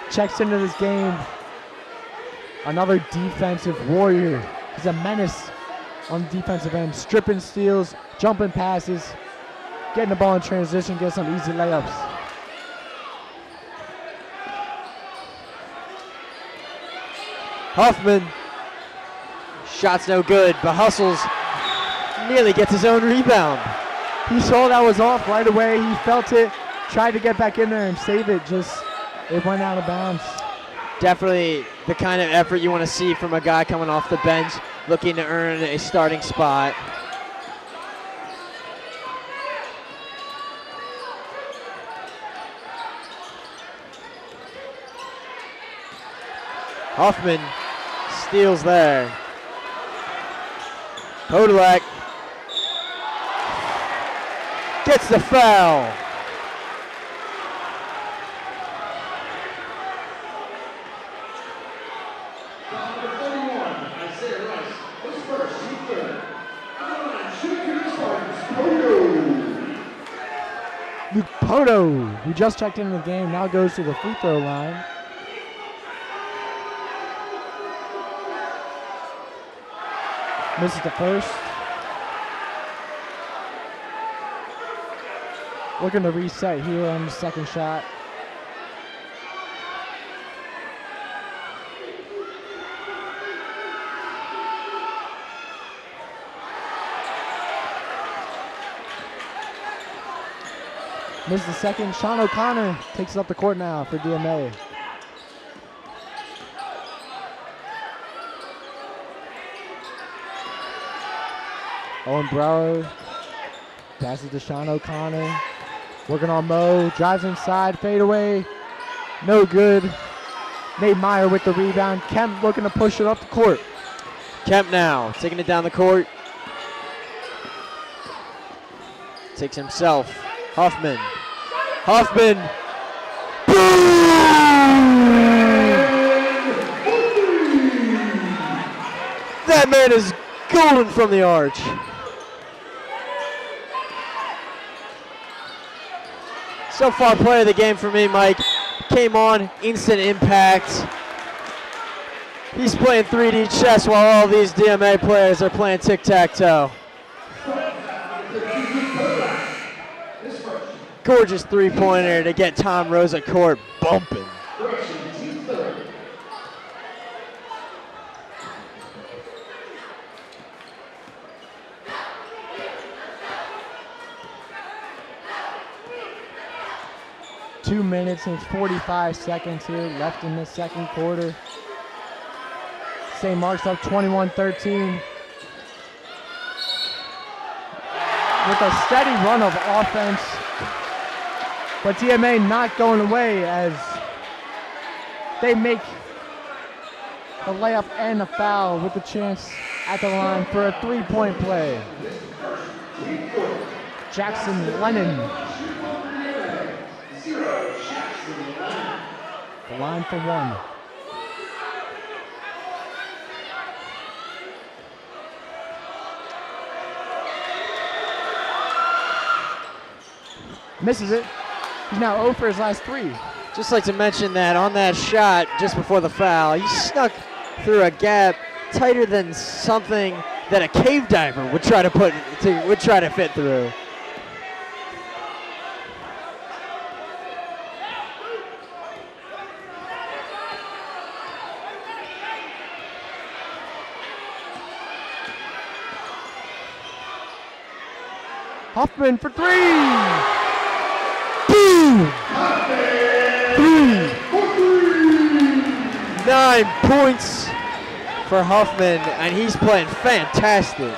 checks into this game. Another defensive warrior. He's a menace on the defensive end. Stripping steals, jumping passes, getting the ball in transition, get some easy layups. Huffman, shot's no good, but hustles, nearly gets his own rebound. He saw that was off right away. He felt it, tried to get back in there and save it, just it went out of bounds. Definitely the kind of effort you want to see from a guy coming off the bench, looking to earn a starting spot. Huffman steals there. Podolak gets the foul. Luke Poto, who just checked into the game, now goes to the free throw line. Misses the first. Looking to reset here on the second shot. Misses the second. Sean O'Connor takes it up the court now for DMA. Owen Brower passes to Sean O'Connor. Working on Mo. Drives inside. Fade away. No good. Nate Meyer with the rebound. Kemp looking to push it up the court. Kemp now taking it down the court. Takes himself. Huffman. Huffman. That man is golden from the arch. So far, player of the game for me, Mike. Came on, instant impact. He's playing 3D chess while all these DMA players are playing tic-tac-toe. Gorgeous three-pointer to get Tom Rosa court bumping. Two minutes and 45 seconds here left in the second quarter. St. Mark's up 21-13. With a steady run of offense. But DMA not going away as they make the layup and the foul with the chance at the line for a three-point play. Jackson Lennon. The line for one. Misses it. He's now 0 for his last three. Just like to mention that on that shot just before the foul, he snuck through a gap tighter than something that a cave diver would try to fit through. Huffman for three! Boom! 9 points for Huffman, and he's playing fantastic.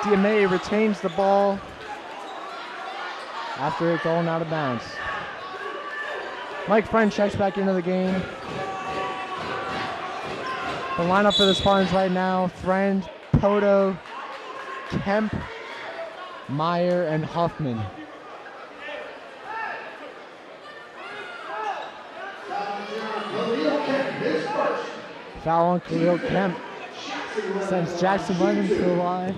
DMA retains the ball after it going out of bounds. Mike Friend checks back into the game. The lineup for the Spartans right now: Friend, Poto, Kemp, Meyer, and Huffman. Foul on Khalil Kemp. Sends Jackson London to the line.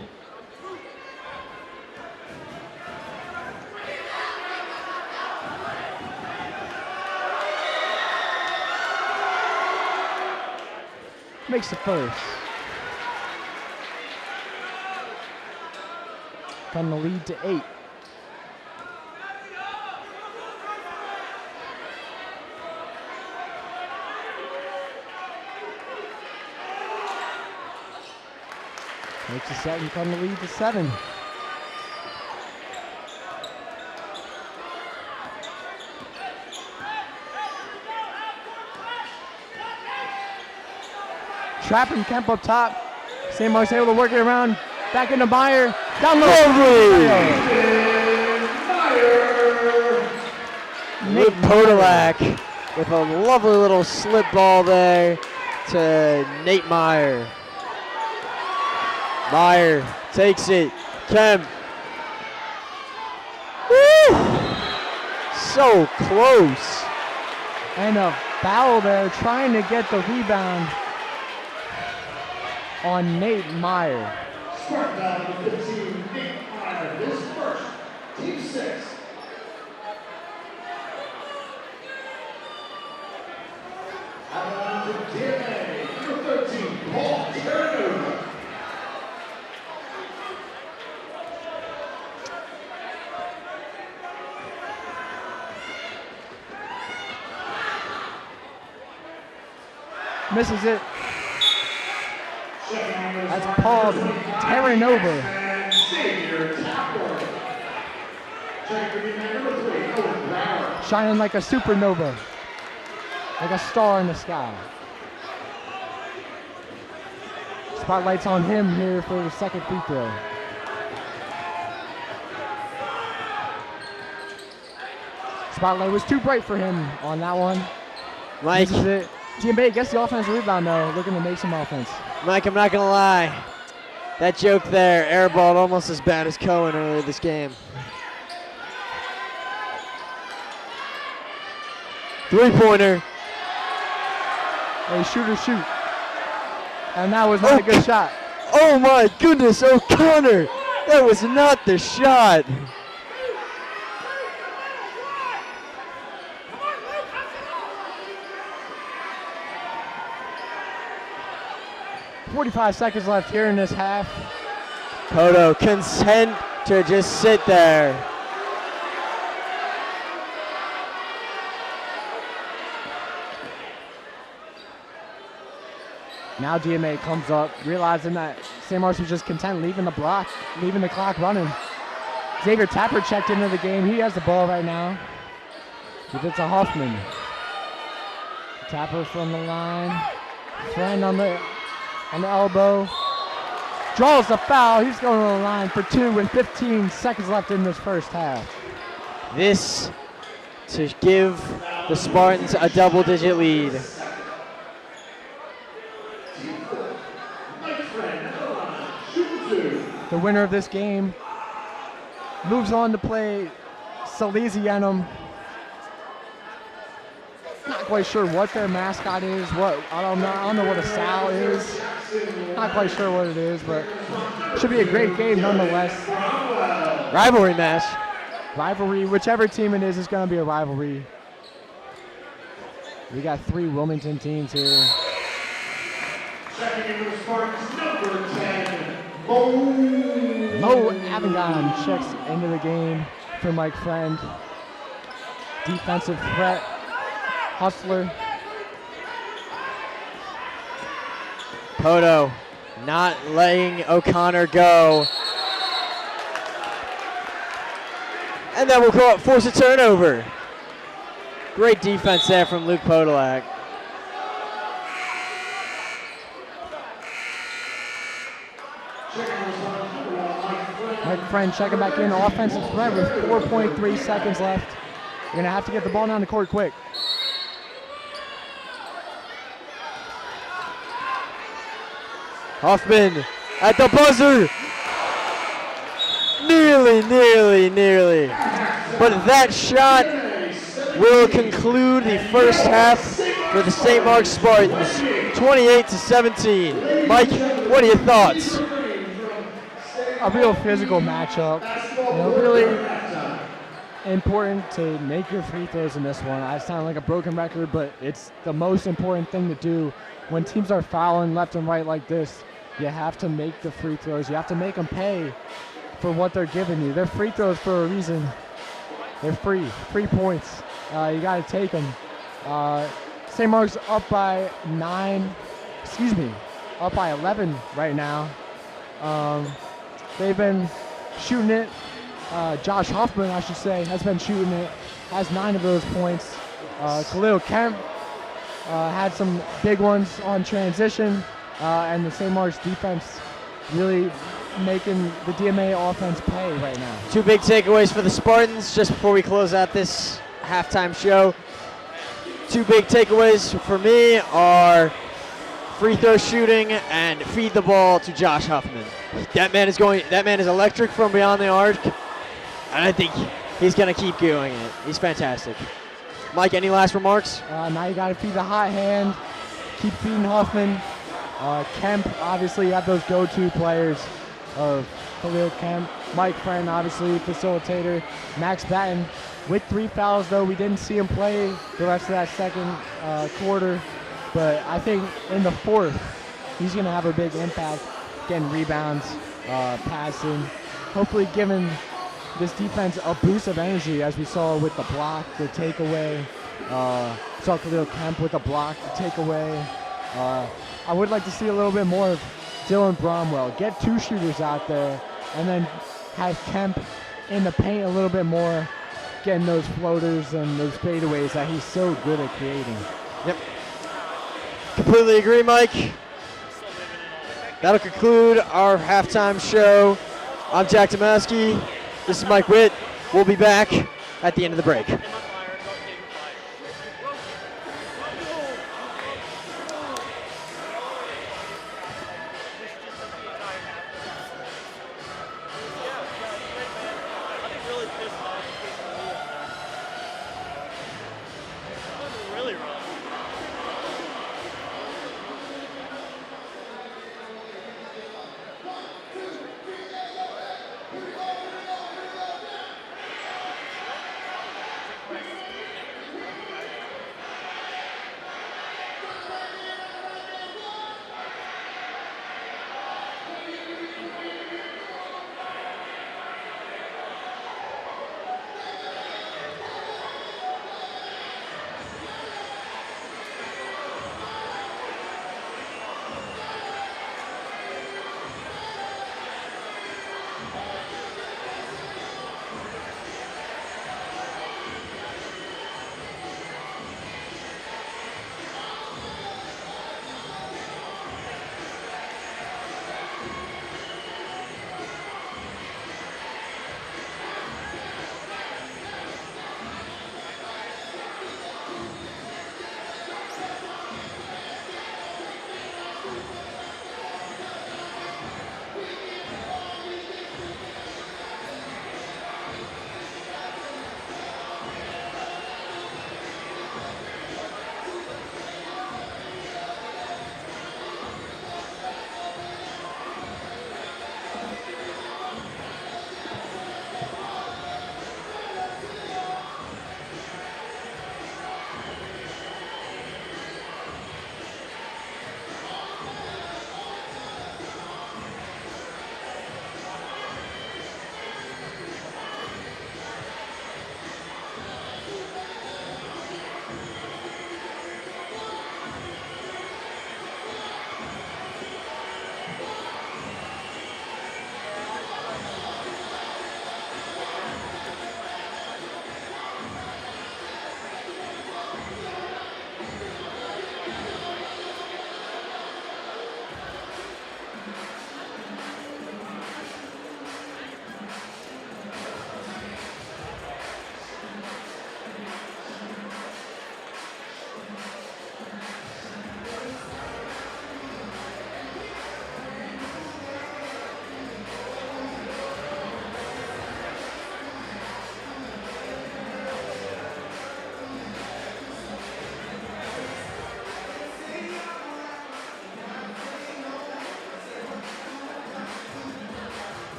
Makes the first. Cutting the lead to 8. Makes the second, cutting the lead to 7. Trapping Kemp up top. St. Mark's able to work it around. Back into Meyer. Down low. Luke Podolak with a lovely little slip ball there to Nate Meyer. Meyer takes it. Kemp. Woo! So close. And a foul there, trying to get the rebound on Nate Meyer. Smart foul number 15, Nate Meyer. His first, team 6. Out of DMA, number 13, Paul Terranova. Misses it. That's Paul Terranova. Shining like a supernova. Like a star in the sky. Spotlight's on him here for the second free throw. Spotlight was too bright for him on that one. Mike. Misses it. DMA gets the offensive rebound though, looking to make some offense. Mike, I'm not gonna lie. That joke there, airballed almost as bad as Cohen earlier this game. 3-pointer. Hey, shooter, shoot. And that was not a good shot. Oh my goodness, O'Connor. That was not the shot. 45 seconds left here in this half. Poto content to just sit there. Now DMA comes up, realizing that St. Mark's was just content leaving the clock running. Xavier Tapper checked into the game. He has the ball right now. Give it to Hoffman. Tapper from the line. Friend on the elbow. Draws the foul. He's going to the line for 2 with 15 seconds left in this first half. This to give the Spartans a double-digit lead. The winner of this game moves on to play Salesianum. Not quite sure what their mascot is. I don't know what a Sal is. Not quite sure what it is, but should be a great game nonetheless. Rivalry match. Rivalry, whichever team it is going to be a rivalry. We got 3 Wilmington teams here. Checking into the Spartans, number 10, Mo Avengon checks into the game for Mike Friend. Defensive threat, hustler. Poto not letting O'Connor go. And that will force a turnover. Great defense there from Luke Podolak. Mike Friend checking back in, offensive threat with 4.3 seconds left. You're going to have to get the ball down the court quick. Hoffman at the buzzer. Nearly. But that shot will conclude the first half for the St. Mark's Spartans, 28-17. Mike, what are your thoughts? A real physical matchup. Really important to make your free throws in this one. I sound like a broken record, but it's the most important thing to do. When teams are fouling left and right like this, you have to make the free throws. You have to make them pay for what they're giving you. They're free throws for a reason. They're free points. You got to take them. St. Mark's up by 11 right now. They've been shooting it. Josh Hoffman, I should say, has been shooting it. Has 9 of those points. Khalil Kemp had some big ones on transition. And the St. Mark's defense really making the DMA offense pay right now. 2 big takeaways for the Spartans just before we close out this halftime show. 2 big takeaways for me are free throw shooting and feed the ball to Josh Huffman. That man is electric from beyond the arc, and I think he's going to keep doing it. He's fantastic. Mike, any last remarks? Now you got to feed the hot hand. Keep feeding Huffman. Kemp, obviously, you have those go-to players of Khalil Kemp. Mike Friend, obviously, facilitator. Max Batten with 3 fouls, though. We didn't see him play the rest of that second quarter. But I think in the fourth, he's going to have a big impact, getting rebounds, passing, hopefully giving this defense a boost of energy, as we saw with the block, the takeaway. Saw Khalil Kemp with the block, the takeaway. I would like to see a little bit more of Dylan Bromwell. Get 2 shooters out there, and then have Kemp in the paint a little bit more, getting those floaters and those fadeaways that he's so good at creating. Yep. Completely agree, Mike. That'll conclude our halftime show. I'm Jack Tomaski. This is Mike Witt. We'll be back at the end of the break.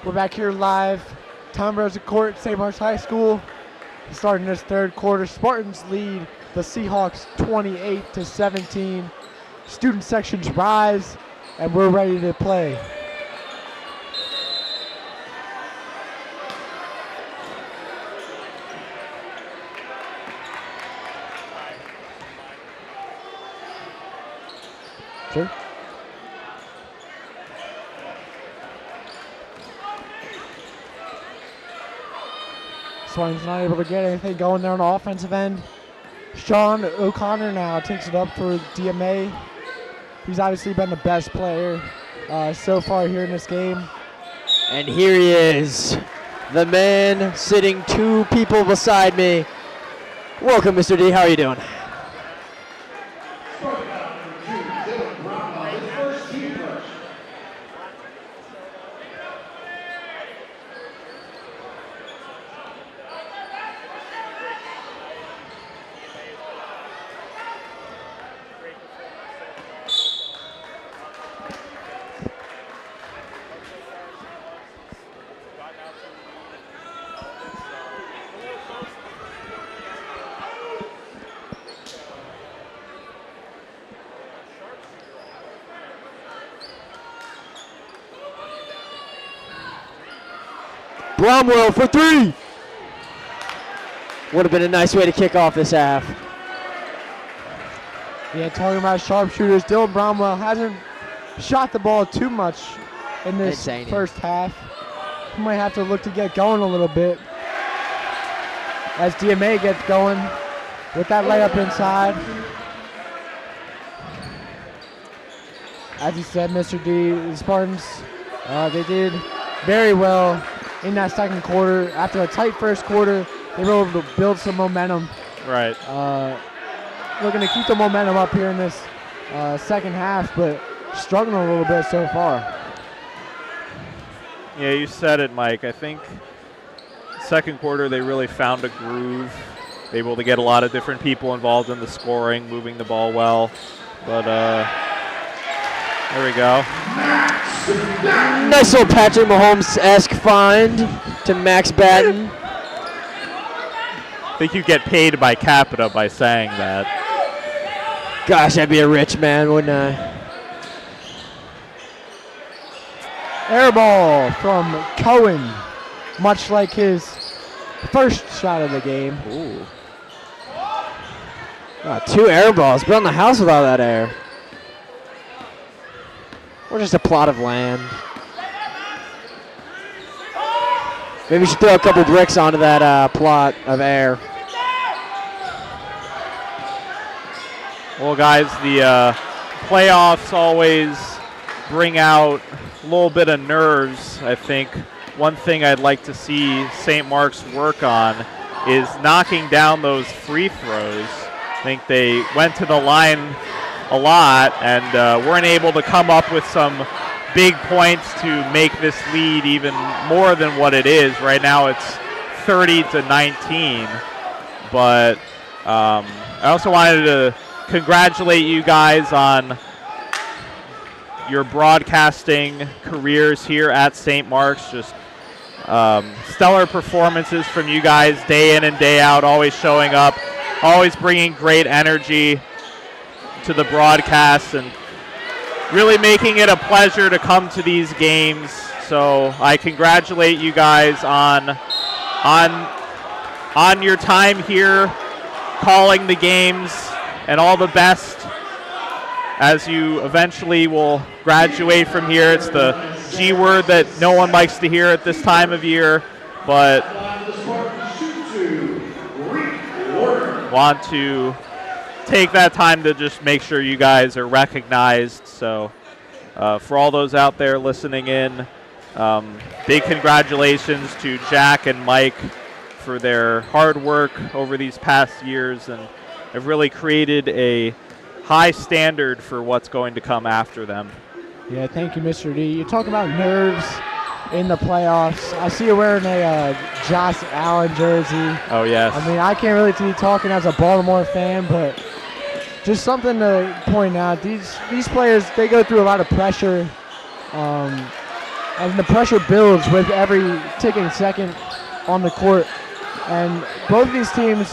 We're back here live. Tom Rosa Court, St. Mark's High School. Starting this third quarter, Spartans lead the Seahawks 28-17. Student sections rise, and we're ready to play. Sure. Spartans not able to get anything going there on the offensive end. Sean O'Connor now takes it up for DMA. He's obviously been the best player so far here in this game. And here he is, the man sitting 2 people beside me. Welcome, Mr. D. How are you doing? Bromwell for 3. Would have been a nice way to kick off this half. Yeah, talking about sharpshooters, Dylan Bromwell hasn't shot the ball too much in this first half. He might have to look to get going a little bit as DMA gets going with that layup inside. As he said, Mr. D, the Spartans, they did very well in that second quarter. After a tight first quarter, they were able to build some momentum. Right. Looking to keep the momentum up here in this second half, but struggling a little bit so far. Yeah, you said it, Mike. I think second quarter they really found a groove, able to get a lot of different people involved in the scoring, moving the ball well. But there we go. Nice little Patrick Mahomes-esque find to Max Batten. I think you get paid by capita by saying that. Gosh, I'd be a rich man, wouldn't I? Air ball from Cohen, much like his first shot of the game. Ooh. Oh, 2 air balls. Building the house with all that air. Or just a plot of land. Maybe we should throw a couple bricks onto that plot of air. Well, guys, the playoffs always bring out a little bit of nerves. I think one thing I'd like to see St. Mark's work on is knocking down those free throws. I think they went to the line a lot and weren't able to come up with some big points to make this lead even more than what it is. Right now it's 30-19. But I also wanted to congratulate you guys on your broadcasting careers here at St. Mark's. Just stellar performances from you guys day in and day out, always showing up, always bringing great energy to the broadcast and really making it a pleasure to come to these games. So I congratulate you guys on your time here calling the games, and all the best as you eventually will graduate from here. It's the G word that no one likes to hear at this time of year, but want to take that time to just make sure you guys are recognized. So for all those out there listening in, big congratulations to Jack and Mike for their hard work over these past years, and have really created a high standard for what's going to come after them. Yeah, thank you, Mr. D. You talk about nerves in the playoffs. I see you wearing a Josh Allen jersey. Oh, yes. I mean, I can't really be talking as a Baltimore fan, but just something to point out. These players, they go through a lot of pressure. And the pressure builds with every ticking second on the court. And both of these teams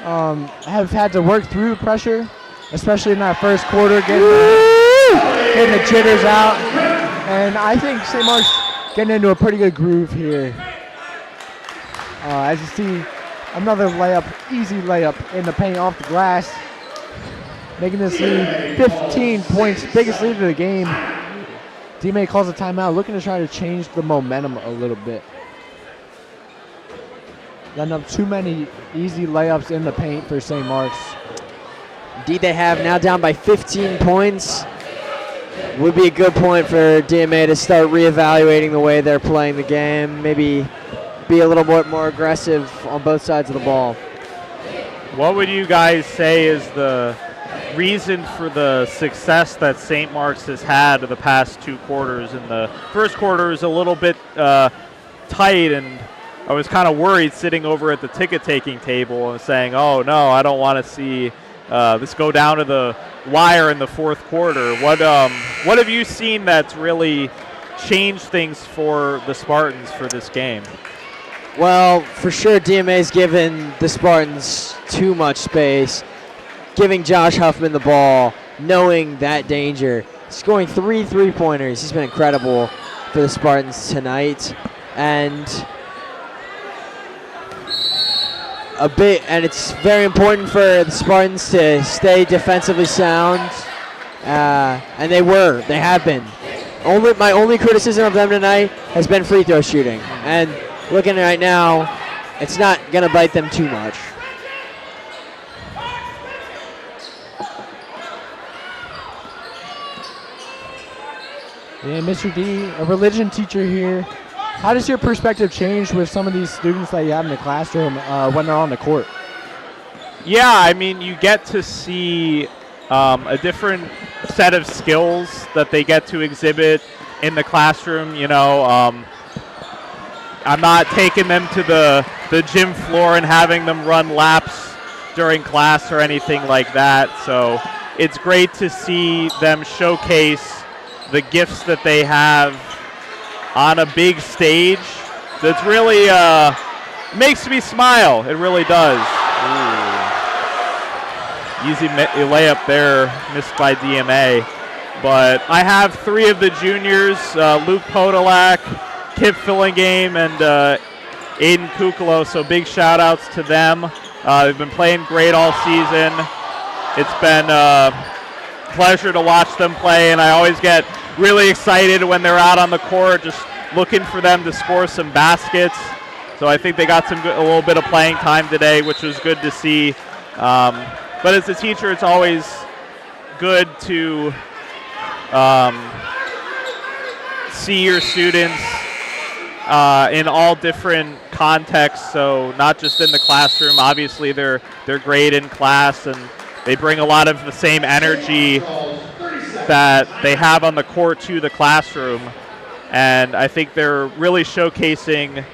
have had to work through pressure, especially in that first quarter, getting the jitters out. And I think St. Mark's getting into a pretty good groove here. As you see, another layup, easy layup in the paint off the glass, making this lead 15 points, biggest lead of the game. DMA calls a timeout, looking to try to change the momentum a little bit. Not up too many easy layups in the paint for St. Mark's. Indeed they have, now down by 15 points. Would be a good point for DMA to start reevaluating the way they're playing the game. Maybe be a little bit more aggressive on both sides of the ball. What would you guys say is the reason for the success that St. Mark's has had the past 2 quarters? In the first quarter is a little bit tight, and I was kind of worried sitting over at the ticket-taking table and saying, oh, no, I don't want to see this go down to the wire in the fourth quarter. What have you seen that's really changed things for the Spartans for this game? Well, for sure, DMA's given the Spartans too much space, giving Josh Huffman the ball, knowing that danger. Scoring 3 3-pointers. He's been incredible for the Spartans tonight. And it's very important for the Spartans to stay defensively sound. And they have been. My only criticism of them tonight has been free throw shooting. And looking right now, it's not going to bite them too much. Yeah, Mr. D, a religion teacher here. How does your perspective change with some of these students that you have in the classroom when they're on the court? Yeah, I mean, you get to see a different set of skills that they get to exhibit in the classroom. You know, I'm not taking them to the gym floor and having them run laps during class or anything like that. So it's great to see them showcase the gifts that they have on a big stage. That's really makes me smile. It really does. Ooh. Easy layup there, missed by DMA. But I have 3 of the juniors, Luke Podolak, Kip Fillingame, and Aiden Kukalo, so big shout outs to them. They've been playing great all season. It's been a pleasure to watch them play, and I always get really excited when they're out on the court, just looking for them to score some baskets. So I think they got a little bit of playing time today, which was good to see. But as a teacher, it's always good to see your students in all different contexts. So not just in the classroom. Obviously, they're great in class, and they bring a lot of the same energy that they have on the court to the classroom. And I think they're really showcasing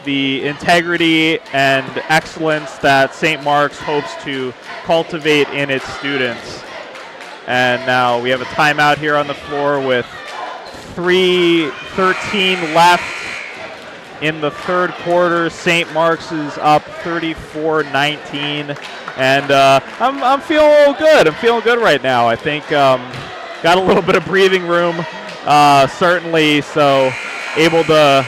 the integrity and excellence that St. Mark's hopes to cultivate in its students. And now we have a timeout here on the floor with 3:13 left in the third quarter. St. Mark's is up 34-19. And I'm feeling a little good. I'm feeling good right now. I think got a little bit of breathing room, certainly. So able to,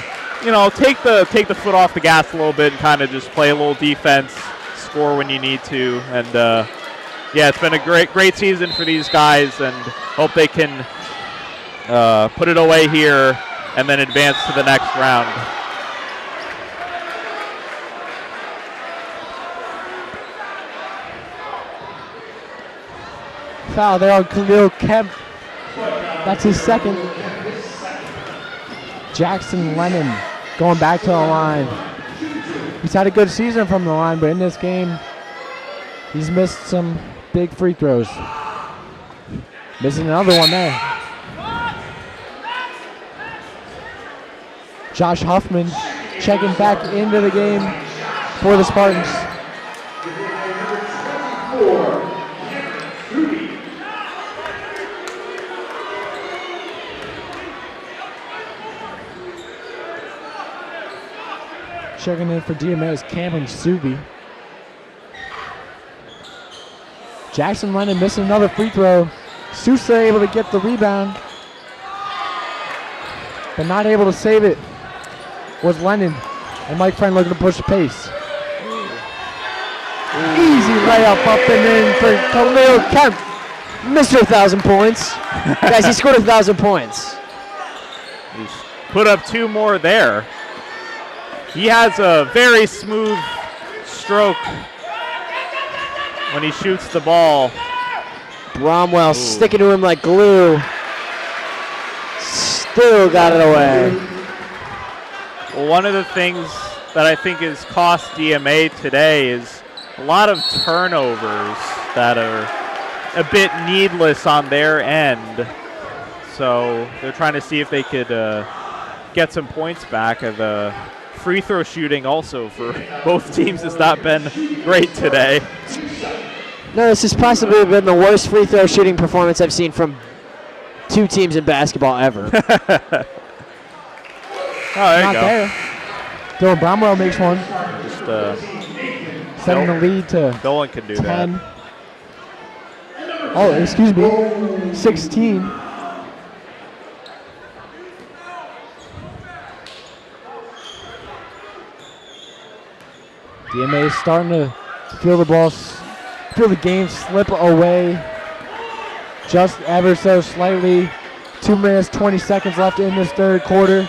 take the foot off the gas a little bit and kind of just play a little defense, score when you need to. And yeah, it's been a great season for these guys, and hope they can put it away here and then advance to the next round. Foul there on Khalil Kemp. That's his second. Jackson Lennon going back to the line. He's had a good season from the line, but in this game, he's missed some big free throws. Missing another one there. Josh Huffman checking back into the game for the Spartans. Checking in for DMA is Cameron Subi. Jackson Lennon missing another free throw. Sousa able to get the rebound, but not able to save it was Lennon. And Mike Friend looking to push the pace. Easy layup up and in for Khalil Kemp. Mr. 1,000 points. Guys, he scored 1,000 points. He's put up 2 more there. He has a very smooth stroke when he shoots the ball. Bromwell sticking to him like glue. Still got it away. Well, one of the things that I think has cost DMA today is a lot of turnovers that are a bit needless on their end. So they're trying to see if they could get some points back. The free throw shooting also for both teams has not been great today. No, this has possibly been the worst free throw shooting performance I've seen from 2 teams in basketball ever. There you go. There. Dylan Bromwell makes one. Just Setting the lead to Dolan can do 10. that. Oh, excuse me. 16. DMA is starting to feel the game slip away just ever so slightly. 2 minutes, 20 seconds left in this third quarter.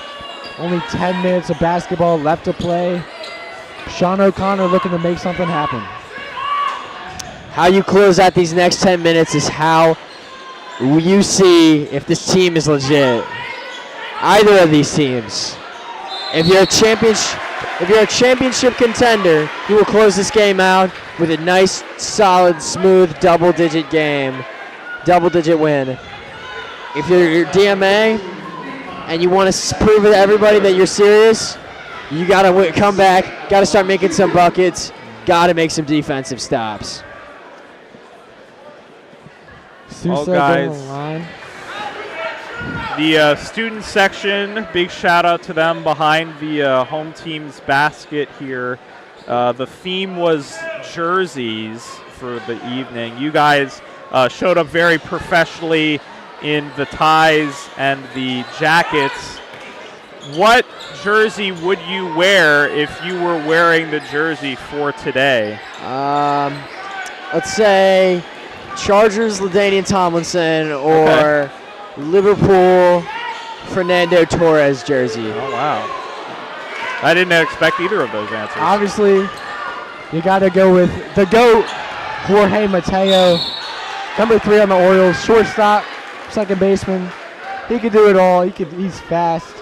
Only 10 minutes of basketball left to play. Sean O'Connor looking to make something happen. How you close out these next 10 minutes is how you see if this team is legit. Either of these teams. If you're a championship contender, you will close this game out with a nice, solid, smooth, double-digit game. Double-digit win. If you're DMA and you want to prove to everybody that you're serious, you got to come back, got to start making some buckets, got to make some defensive stops. Well, guys, the student section, big shout out to them behind the home team's basket here. The theme was jerseys for the evening. You guys showed up very professionally in the ties and the jackets. What jersey would you wear if you were wearing the jersey for today? Let's say Chargers LaDainian Tomlinson or Liverpool Fernando Torres jersey. Oh, wow. I didn't expect either of those answers. Obviously, you got to go with the GOAT, Jorge Mateo. Number 3 on the Orioles, shortstop, second baseman. He could do it all. He's fast.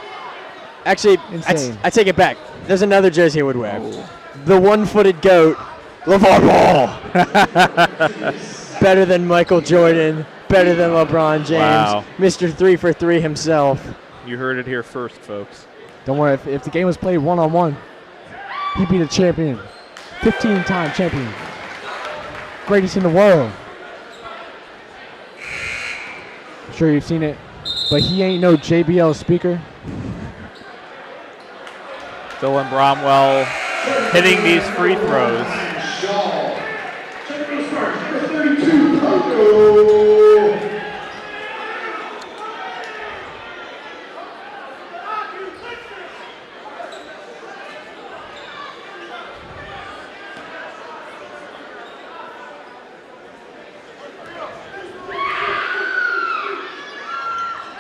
Actually, insane. I take it back. There's another jersey I would wear. The one-footed GOAT, LeVar Ball. Better than Michael Jordan, better than LeBron James. Wow. Mr. 3 for 3 himself. You heard it here first, folks. Don't worry, if the game was played one-on-one, he'd be the champion. 15-time champion. Greatest in the world. I'm sure you've seen it, but he ain't no JBL speaker. Dylan Bromwell hitting these free throws.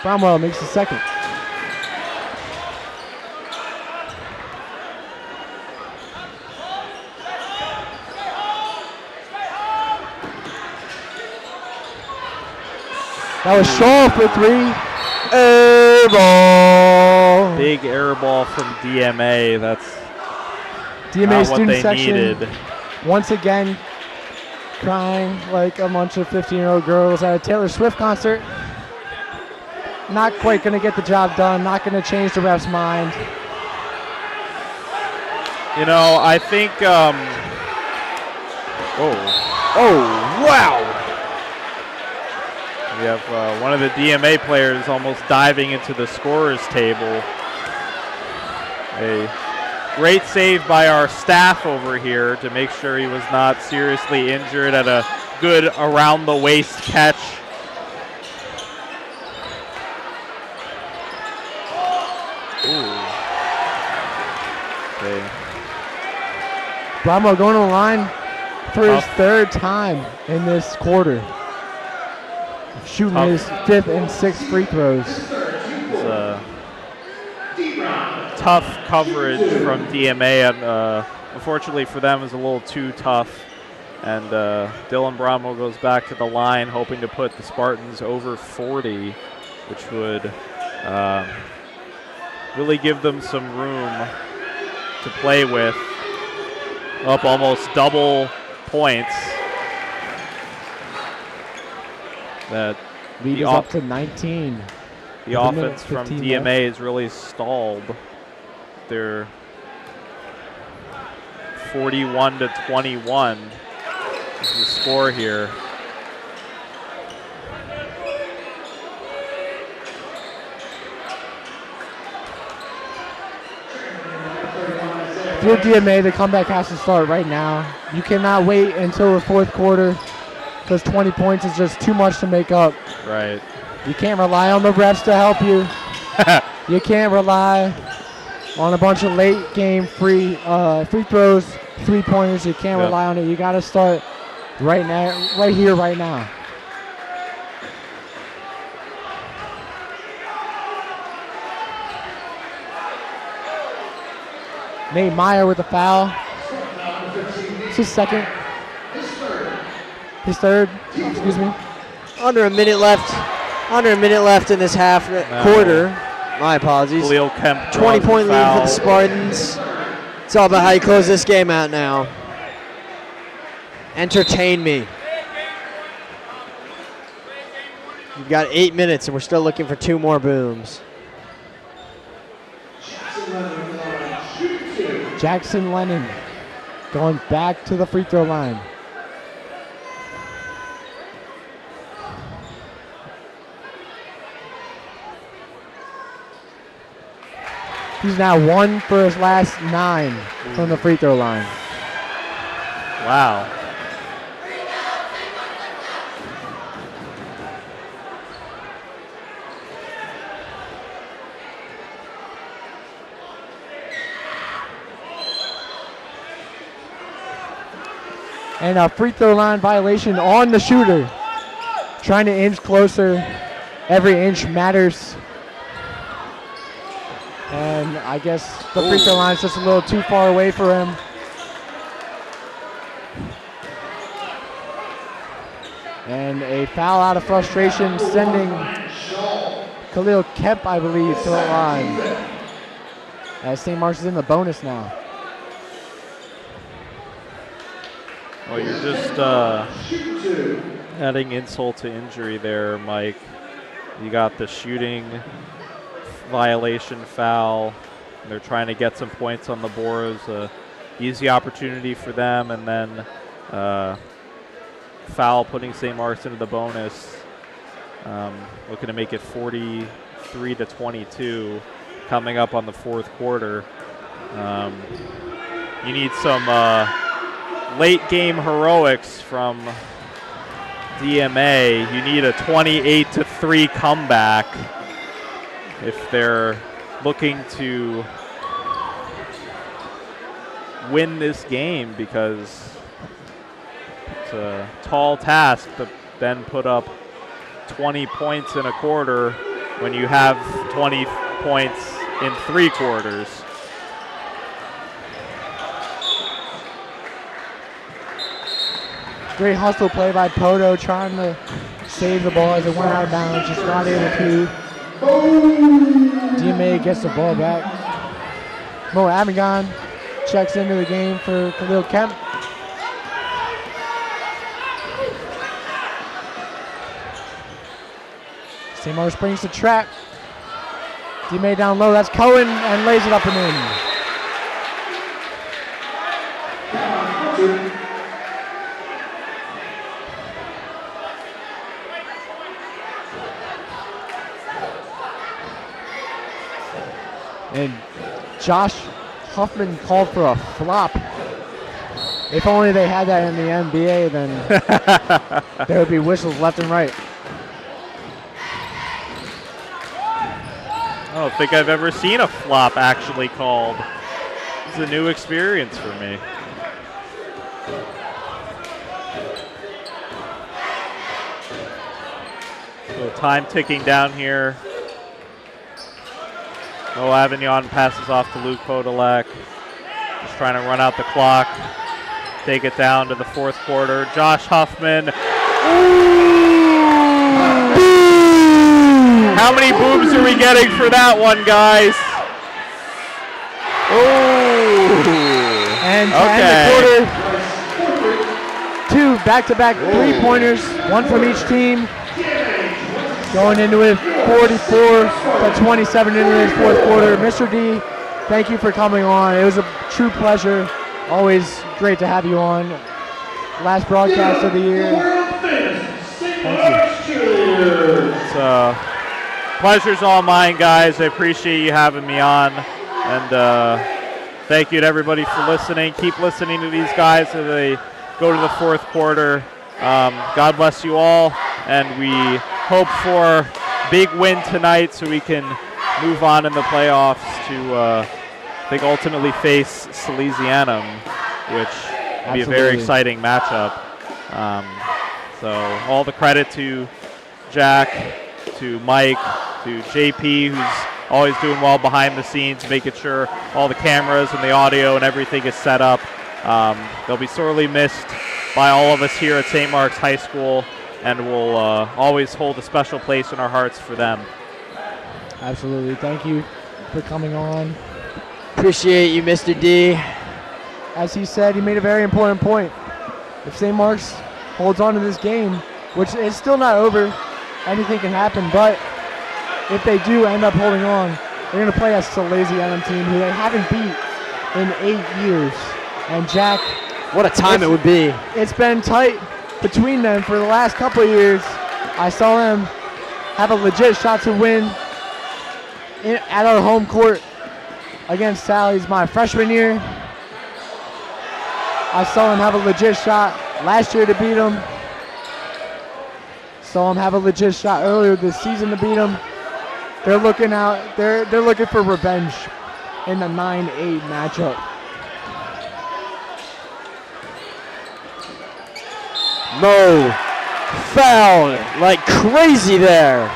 Bromwell makes the second. That was Shaw for 3. Air ball. Big air ball from DMA. That's DMA not what student they section needed. once again crying like a bunch of 15-year-old girls at a Taylor Swift concert. Not quite going to get the job done. Not going to change the ref's mind. You know, I think. Oh, wow. We have one of the DMA players almost diving into the scorer's table. A Great save by our staff over here to make sure he was not seriously injured at a good around the waist catch. Ooh. Okay. Bramo going to the line for his third time in this quarter. Shooting his 5th and 6th free throws. Tough coverage from DMA, and unfortunately for them, is a little too tough. And Dylan Bramo goes back to the line, hoping to put the Spartans over 40, which would really give them some room to play with. Up almost double points. That lead is up to 19. The offense from DMA is really stalled. They're 41 to 21 is the score here. If you're DMA, the comeback has to start right now. You cannot wait until the fourth quarter because 20 points is just too much to make up. Right. You can't rely on the refs to help you. You can't rely on a bunch of late game free throws, 3-pointers. You can't rely on it. You got to start right now, right here, right now. Nate Meyer with a foul. It's his second. His third, excuse me. Under a minute left in this half quarter. My apologies. Khalil Kemp 20-point lead for the Spartans. It's all about how you close this game out now. Entertain me. You've got 8 minutes, and we're still looking for 2 more booms. Jackson Lennon going back to the free throw line. He's now 1 for his last 9 from the free throw line. Wow. And a free throw line violation on the shooter. Trying to inch closer. Every inch matters. And I guess the free throw line is just a little too far away for him. And a foul out of frustration, sending Khalil Kemp, I believe, to the line. As St. Mark's is in the bonus now. Well, you're just adding insult to injury there, Mike. You got the shooting violation foul. They're trying to get some points on the board. It was an easy opportunity for them, and then foul putting St. Mark's into the bonus. Looking to make it 43 to 22 coming up on the fourth quarter. You need some late game heroics from DMA. You need a 28 to 3 comeback if they're looking to win this game, because it's a tall task to then put up 20 points in a quarter when you have 20 points in 3 quarters. Great hustle play by Poto, trying to save the ball as it went out of bounds, just not able to. DMA gets the ball back. Mo Amigon checks into the game for Khalil Kemp. St. Mark's brings the trap. DMA down low, that's Cohen, and lays it up and in. And Josh Huffman called for a flop. If only they had that in the NBA, then there would be whistles left and right. I don't think I've ever seen a flop actually called. It's a new experience for me. So time ticking down here. Mo Avignon passes off to Luke Podolak. Just trying to run out the clock. Take it down to the fourth quarter. Josh Huffman. How many boobs are we getting for that one, guys? And to Okay. end the quarter, 2 back-to-back three-pointers, one from each team. Going into it 44-27 into this fourth quarter. Mr. D, thank you for coming on. It was a true pleasure. Always great to have you on. Last broadcast of the year. Thank you. It's pleasure's all mine, guys. I appreciate you having me on. And thank you to everybody for listening. Keep listening to these guys as they go to the fourth quarter. God bless you all. And we hope for a big win tonight so we can move on in the playoffs to, I think, ultimately face Salesianum, which will be a very exciting matchup. So all the credit to Jack, to Mike, to JP, who's always doing well behind the scenes, making sure all the cameras and the audio and everything is set up. They'll be sorely missed by all of us here at St. Mark's High School, and we'll always hold a special place in our hearts for them. Absolutely. Thank you for coming on. Appreciate you, Mr. D. As he said, he made a very important point. If St. Mark's holds on to this game, which is still not over, anything can happen, but if they do end up holding on, they're going to play a Salesianum team who they haven't beat in 8 years. And Jack, what a time it would be. It's been tight between them for the last couple of years. I saw them have a legit shot to win at our home court against Sally's my freshman year. I saw them have a legit shot last year to beat them. Saw them have a legit shot earlier this season to beat them. They're looking out. They're looking for revenge in the 9-8 matchup. Mo fouled like crazy there.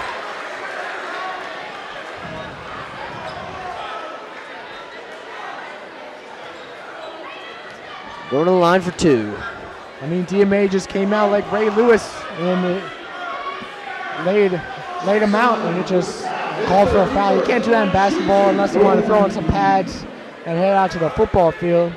Going to the line for 2. I mean, DMA just came out like Ray Lewis and it laid him out, and it just called for a foul. You can't do that in basketball unless you want to throw in some pads and head out to the football field.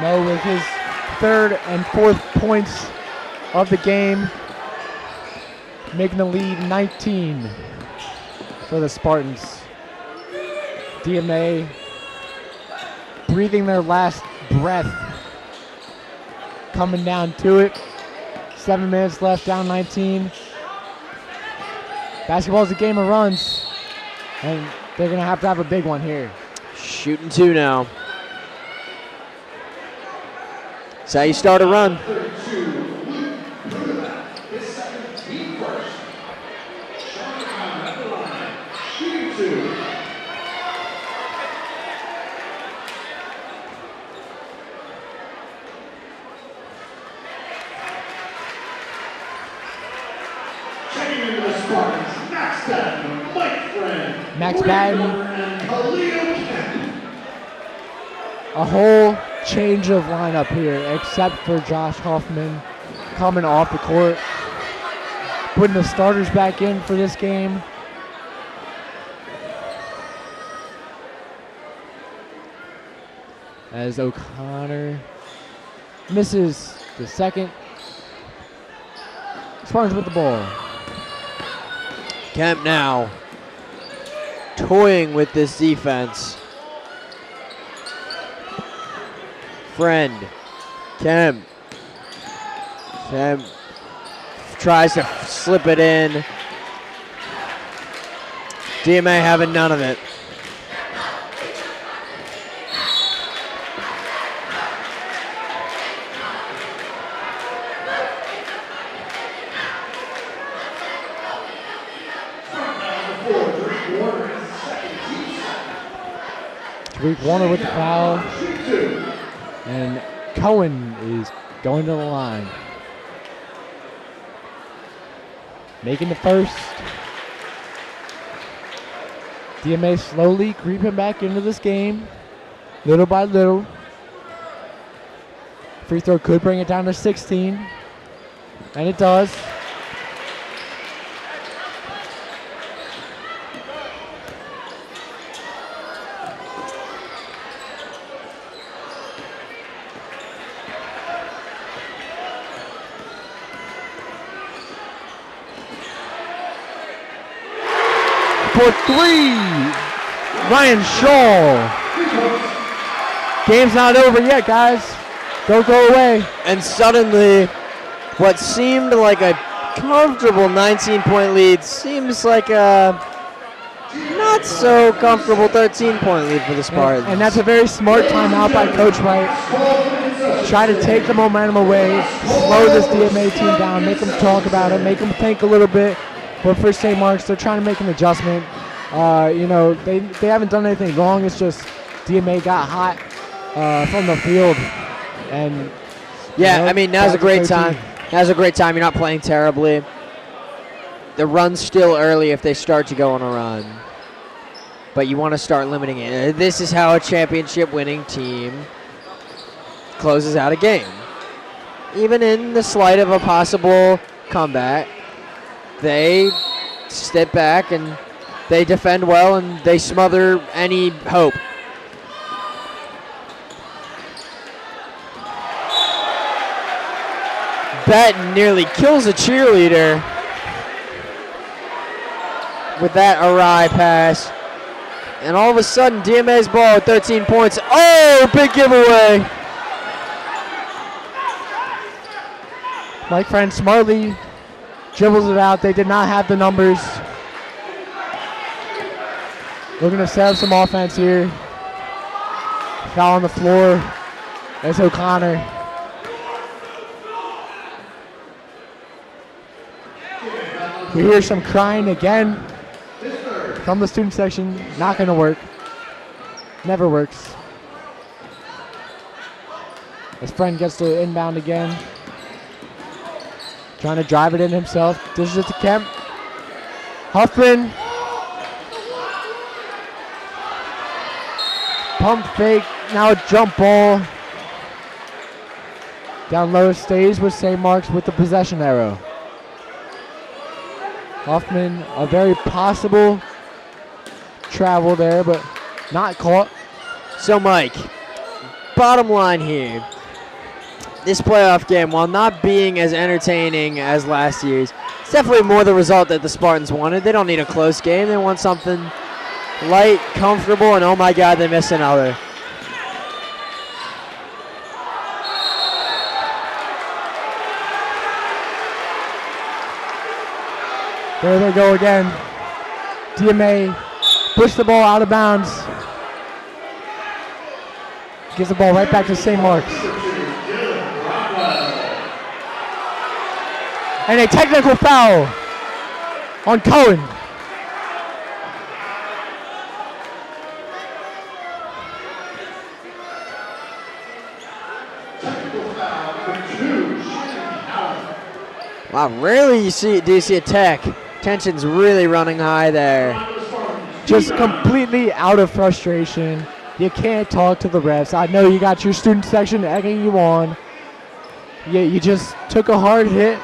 Mo with his 3rd and 4th points of the game, making the lead 19 for the Spartans. DMA breathing their last breath, coming down to it. 7 minutes left, down 19. Basketball's a game of runs, and they're going to have a big one here. Shooting 2 now. That's how you start a run. Max Batten. A whole change of lineup here, except for Josh Huffman coming off the court, putting the starters back in for this game. As O'Connor misses the second. Spartans with the ball. Kemp now toying with this defense. friend. Kemp tries to slip it in. DMA having none of it. Tariq Warner with the foul. And Cohen is going to the line. Making the first. DMA slowly creeping back into this game, little by little. Free throw could bring it down to 16, and it does. For three, Ryan Shaw. Game's not over yet, guys. Don't go away. And suddenly, what seemed like a comfortable 19-point lead seems like a not so comfortable 13-point lead for the Spartans. And that's a very smart timeout by Coach Wright. Try to take the momentum away, slow this DMA team down, make them talk about it, make them think a little bit. But for St. Mark's, they're trying to make an adjustment. They haven't done anything wrong. It's just DMA got hot from the field. And yeah, I mean, now's a great time. Now's a great time. You're not playing terribly. The run's still early if they start to go on a run. But you want to start limiting it. This is how a championship-winning team closes out a game. Even in the slight of a possible comeback, they step back and they defend well and they smother any hope. Batten nearly kills a cheerleader with that awry pass. And all of a sudden, DMA's ball at 13 points. Oh, big giveaway. Mike Friend smartly dribbles it out. They did not have the numbers. Looking to set up some offense here. Foul on the floor. There's O'Connor. We hear some crying again from the student section. Not going to work. Never works. His friend gets the inbound again. Trying to drive it in himself. Dishes it to Kemp. Huffman. Pump fake. Now a jump ball. Down low, stays with St. Mark's with the possession arrow. Huffman, a very possible travel there, but not caught. So, Mike, bottom line here. This playoff game, while not being as entertaining as last year's, it's definitely more the result that the Spartans wanted. They don't need a close game. They want something light, comfortable, and oh my God, they missed another. There they go again. DMA push the ball out of bounds. Gives the ball right back to St. Mark's. And a technical foul on Cohen. Wow, rarely do you see a tech. Tension's really running high there. Just completely out of frustration. You can't talk to the refs. I know you got your student section egging you on. You just took a hard hit,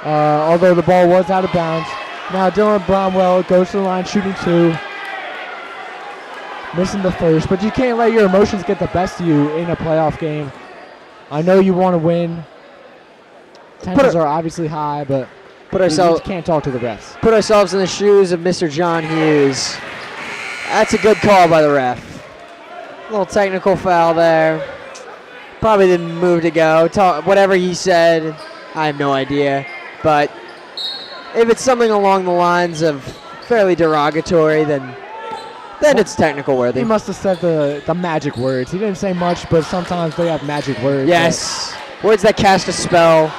although the ball was out of bounds. Now Dylan Bromwell goes to the line shooting two. Missing the first, but you can't let your emotions get the best of you in a playoff game. I know you want to win. Tensions are obviously high, but you just can't talk to the refs. Put ourselves in the shoes of Mr. John Hughes. That's a good call by the ref. A little technical foul there. probably the move to go. Whatever he said, I have no idea. But if it's something along the lines of fairly derogatory, then it's technical worthy. He must have said the magic words. He didn't say much, but sometimes they have magic words. Yes, words that cast a spell.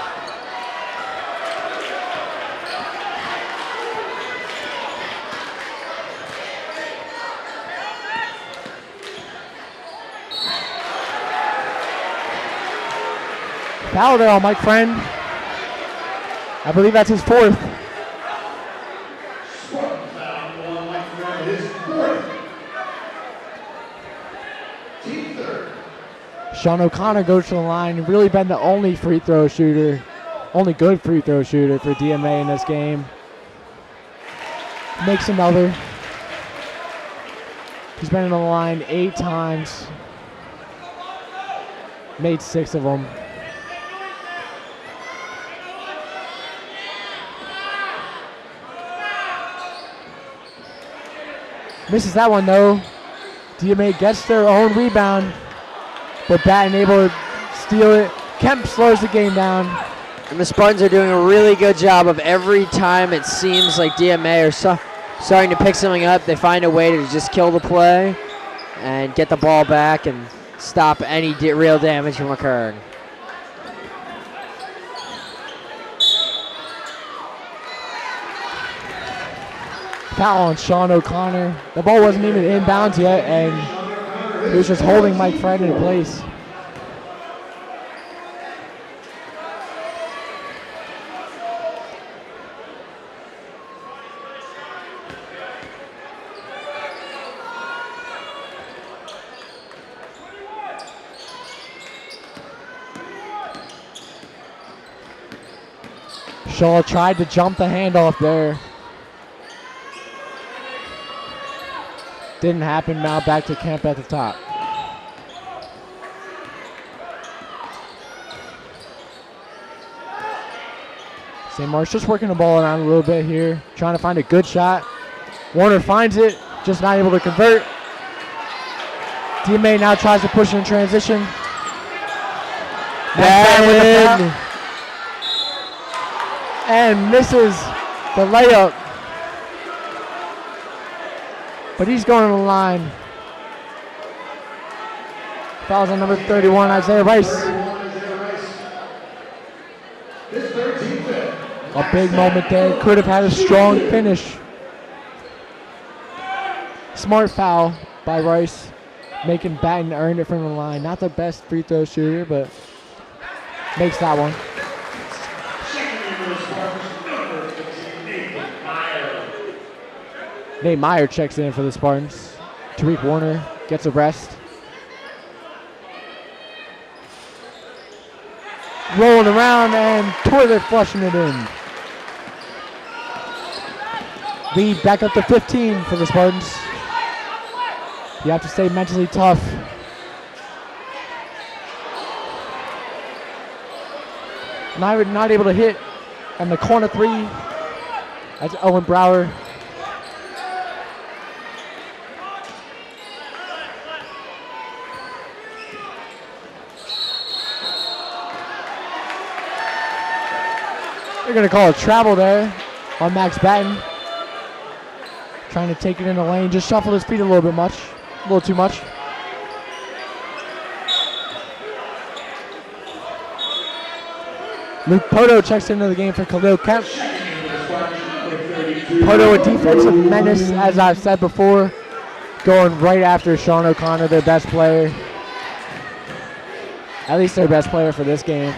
Foul there on Mike Friend. I believe that's his fourth. Sean O'Connor goes to the line. Really been the only good free throw shooter for DMA in this game. Makes another. He's been in the line 8 times. Made 6 of them. Misses that one though. DMA gets their own rebound, but Batten able to steal it. Kemp slows the game down. And the Spartans are doing a really good job of every time it seems like DMA are starting to pick something up, they find a way to just kill the play and get the ball back and stop any real damage from occurring. Foul on Sean O'Connor. The ball wasn't even inbounds yet, and he was just holding Mike Friend in place. Shaw tried to jump the handoff there. Didn't happen. Now back to Kemp at the top. St. Mark's just working the ball around a little bit here, trying to find a good shot. Warner finds it, just not able to convert. DMA now tries to push in transition. And misses the layup. But he's going to the line. Fouls on number 31, Isaiah Rice. A big moment there. Could have had a strong finish. Smart foul by Rice, making Batten earn it from the line. Not the best free throw shooter, but makes that one. Nate Meyer checks in for the Spartans. Tariq Warner gets a rest. Rolling around and toilet flushing it in. Lead back up to 15 for the Spartans. You have to stay mentally tough. Not able to hit on the corner 3. That's Owen Brower. They're going to call a travel there on Max Batten. Trying to take it in the lane. Just shuffled his feet a little too much. Luke Poto checks into the game for Khalil Kemp. Poto, a defensive menace, as I've said before, going right after Sean O'Connor, their best player. At least their best player for this game.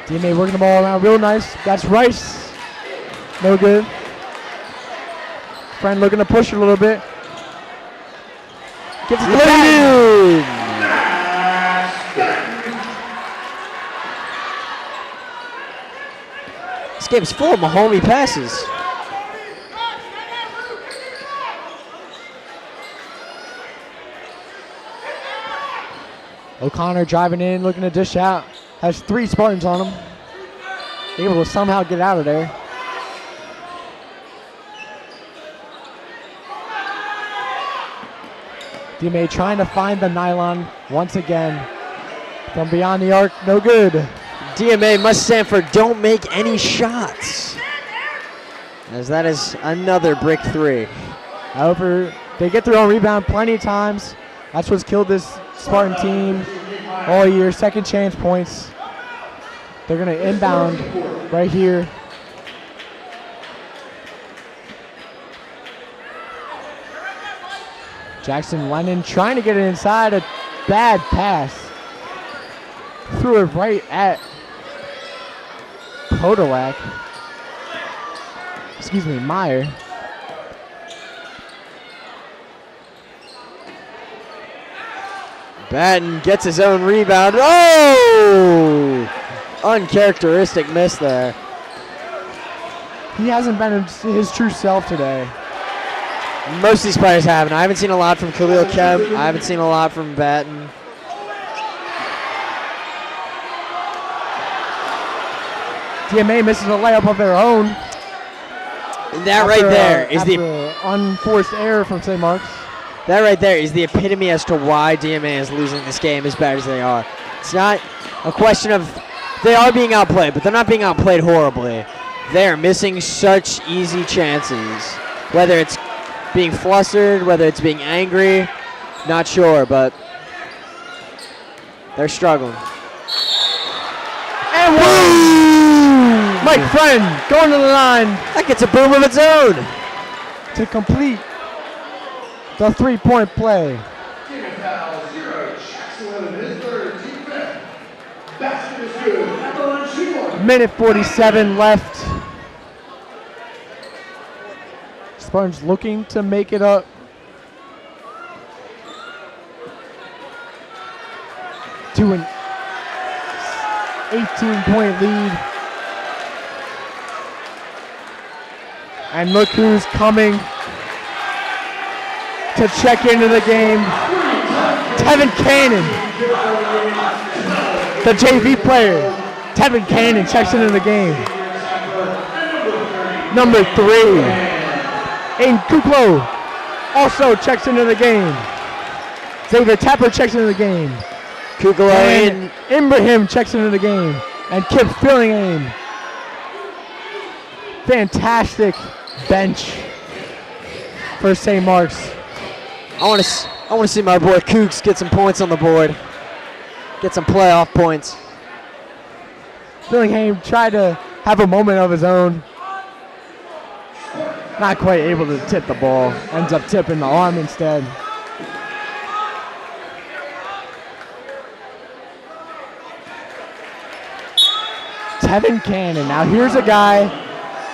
DMA working the ball around real nice. That's Rice. No good. Friend looking to push it a little bit. Gets it to Batten. This game's full of Mahomey passes. O'Connor driving in, looking to dish out. Has 3 Spartans on him. able to somehow get out of there. DMA trying to find the nylon once again. From beyond the arc, no good. DMA must stand for don't make any shots, as that is another brick 3. However, they get their own rebound plenty of times. That's what's killed this Spartan team all year. Second chance points. They're going to inbound right here. Jackson Lennon trying to get it inside. A bad pass. Threw it right at Podolak. Excuse me, Meyer. Batten gets his own rebound. Oh! Uncharacteristic miss there. He hasn't been his true self today. Most of these players haven't. I haven't seen a lot from Khalil Kemp. I haven't seen a lot from Batten. DMA misses a layup of their own. That right there is the unforced error from St. Mark's. That right there is the epitome as to why DMA is losing this game as bad as they are. It's not a question of they are being outplayed, but they're not being outplayed horribly. They're missing such easy chances. Whether it's being flustered, whether it's being angry, not sure, but they're struggling. And one! Mike Friend going to the line. That gets a boom of its own. To complete the three-point play. Team foul 0. Jackson Lennon, his third, team fifth. Basket is good. Minute 47 left. Spartans looking to make it up. To an 18-point lead. And look who's coming to check into the game. Tevin Cannon, the JV player. Tevin Cannon checks into the game. Number 3, Aiden Kuklo also checks into the game. Xavier Tapper checks into the game. Kuklo and Ibrahim checks into the game. And Kip Fillingham. Fantastic bench for St. Mark's. I want to see my boy Kooks get some points on the board. Get some playoff points. Fillingham tried to have a moment of his own. Not quite able to tip the ball. Ends up tipping the arm instead. Tevin Cannon. Now here's a guy.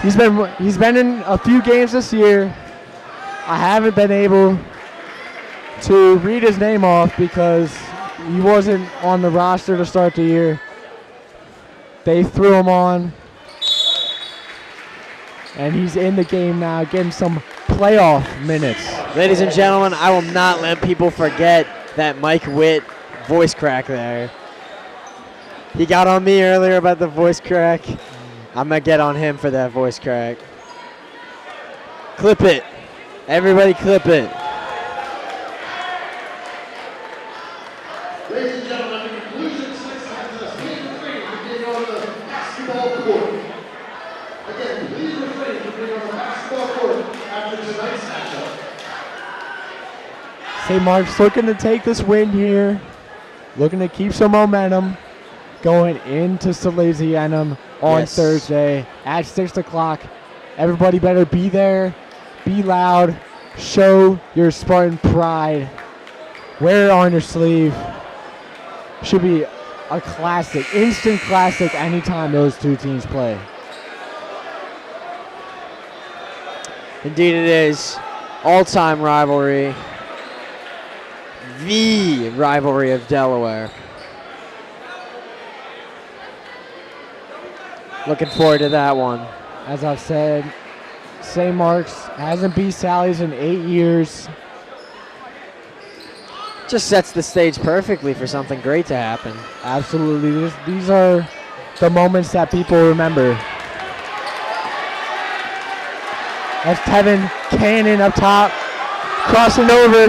He's been in a few games this year. I haven't been able to read his name off because he wasn't on the roster to start the year. They threw him on. And he's in the game now, getting some playoff minutes. Ladies and gentlemen, I will not let people forget that Mike Witt voice crack there. He got on me earlier about the voice crack. I'm going to get on him for that voice crack. Clip it. Everybody clip it. Ladies and gentlemen, at the conclusion of 6 seconds, please refrain from getting on the basketball court. Again, please refrain from getting on the basketball court after tonight's matchup. St. Mark's looking to take this win here. Looking to keep some momentum going into Salesianum on Thursday at 6 o'clock. Everybody better be there, be loud, show your Spartan pride. Wear it on your sleeve. Should be a classic, instant classic anytime those two teams play. Indeed it is. All-time rivalry. The rivalry of Delaware. Looking forward to that one. As I've said, St. Mark's hasn't beat Sally's in 8 years. Just sets the stage perfectly for something great to happen. Absolutely. These are the moments that people remember. That's Tevin Cannon up top, crossing over,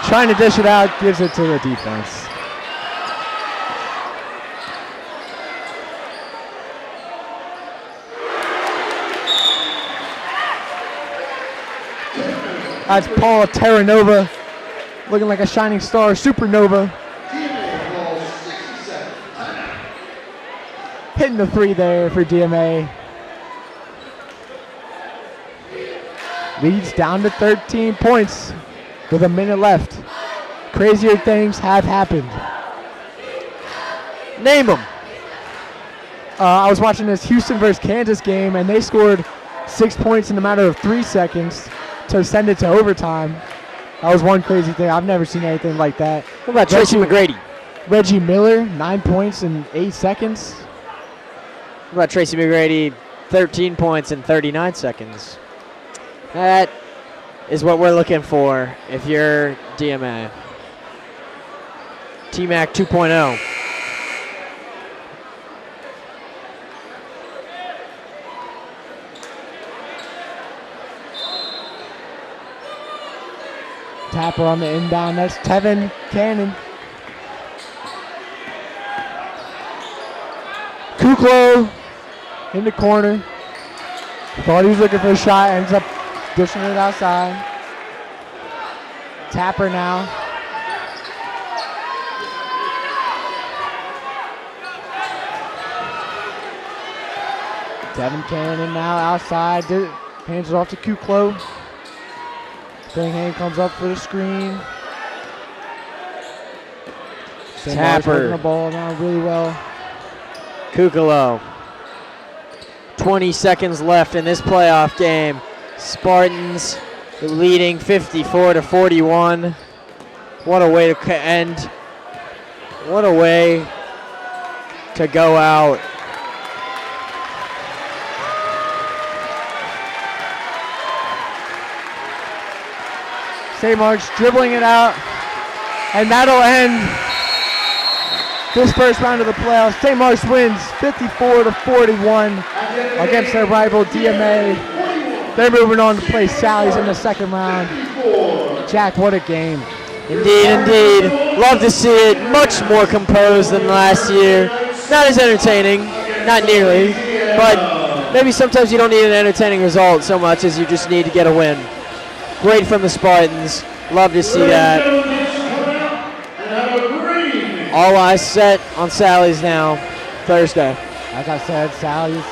trying to dish it out, gives it to the defense. That's Paul Terranova, looking like a shining star, supernova. Hitting the 3 there for DMA. Leads down to 13 points with a minute left. Crazier things have happened. Name them. I was watching this Houston versus Kansas game, and they scored 6 points in a matter of 3 seconds to send it to overtime. That was one crazy thing. I've never seen anything like that. What about Tracy McGrady? Reggie Miller, 9 points in 8 seconds. What about Tracy McGrady? 13 points in 39 seconds. That is what we're looking for if you're DMA. T-Mac 2.0. Tapper on the inbound. That's Tevin Cannon. Kuklo in the corner. Thought he was looking for a shot. Ends up dishing it outside. Tapper now. Tevin Cannon now outside. Hands it off to Kuklo. Bingham comes up for the screen. Tapper. The ball now really well. Kukalo. 20 seconds left in this playoff game. Spartans leading 54-41. What a way to end. What a way to go out. St. Mark's dribbling it out, and that'll end this first round of the playoffs. St. Mark's wins 54-41 against their rival DMA. They're moving on to play Sally's in the second round. Jack, what a game. Indeed. Love to see it. Much more composed than last year. Not as entertaining, not nearly, but maybe sometimes you don't need an entertaining result so much as you just need to get a win. Great from the Spartans. Love to see that. All eyes set on Sally's now, Thursday. As I said, Sally's,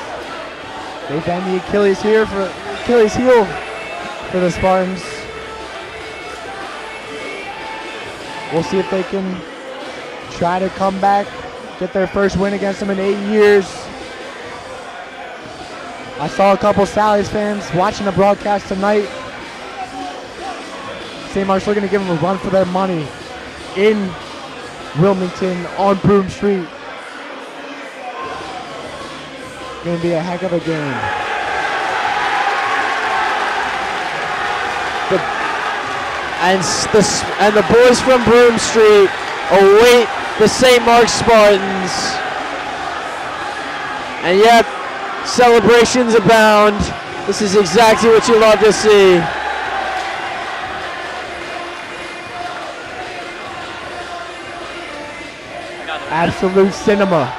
they've been the Achilles heel for the Spartans. We'll see if they can try to come back, get their first win against them in 8 years. I saw a couple Sally's fans watching the broadcast tonight. St. Mark's looking to give them a run for their money in Wilmington on Broome Street. Going to be a heck of a game. And the boys from Broome Street await the St. Mark's Spartans. And yep, celebrations abound. This is exactly what you love to see. Absolute cinema.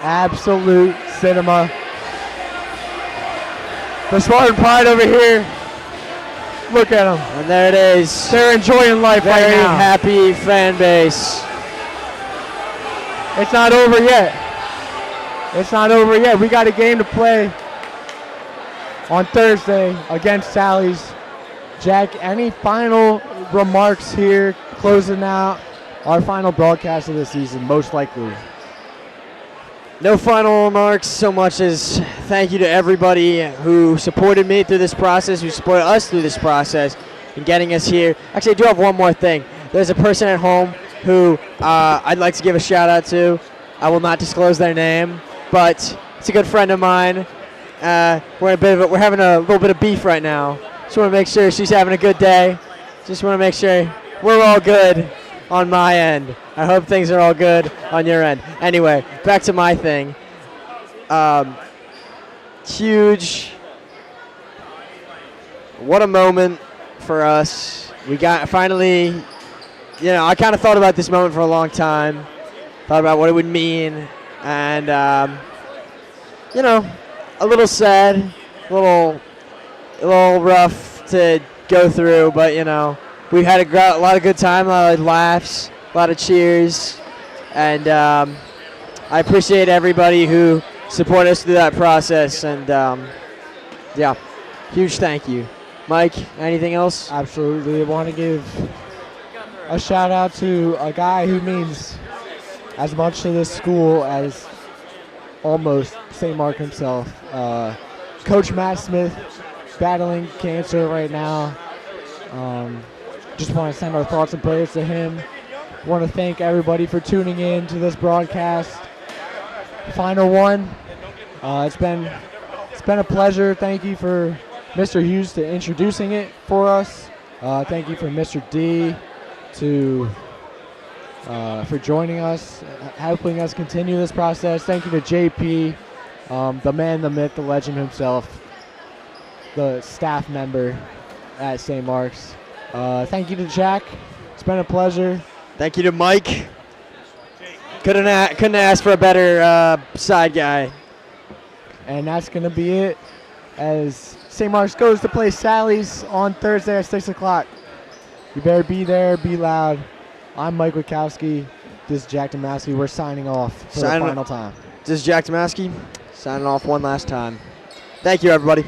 Absolute cinema. The Spartan Pride over here. Look at them. And there it is. They're enjoying life right Very now. happy fan base. It's not over yet. It's not over yet. We got a game to play on Thursday against Sally's. Jack, any final remarks here closing out our final broadcast of the season, most likely? No final remarks so much as thank you to everybody who supported me through this process, who supported us through this process and getting us here. Actually, I do have one more thing. There's a person at home who I'd like to give a shout out to. I will not disclose their name, but it's a good friend of mine. We're having a little bit of beef right now. Just want to make sure she's having a good day. Just want to make sure we're all good on my end. I hope things are all good on your end. Anyway, back to my thing. Huge. What a moment for us. We got finally, I kind of thought about this moment for a long time. Thought about what it would mean. And, a little sad, a little rough to go through, but, we've had a lot of good time, a lot of laughs, a lot of cheers. And I appreciate everybody who supported us through that process. And, huge thank you. Mike, anything else? Absolutely. I want to give a shout out to a guy who means as much to this school as almost St. Mark himself. Coach Matt Smith, battling cancer right now. Just want to send our thoughts and prayers to him. Want to thank everybody for tuning in to this broadcast. Final one. It's been a pleasure. Thank you for Mr. Hughes to introducing it for us. Thank you for Mr. D for joining us, helping us continue this process. Thank you to JP, the man, the myth, the legend himself, the staff member at St. Mark's. Thank you to Jack. It's been a pleasure. Thank you to Mike. Couldn't ask for a better side guy. And that's going to be it as St. Mark's goes to play Sally's on Thursday at 6 o'clock. You better be there, be loud. I'm Mike Wachowski. This is Jack Damaski. We're signing off for the final time. This is Jack Damaski signing off one last time. Thank you, everybody.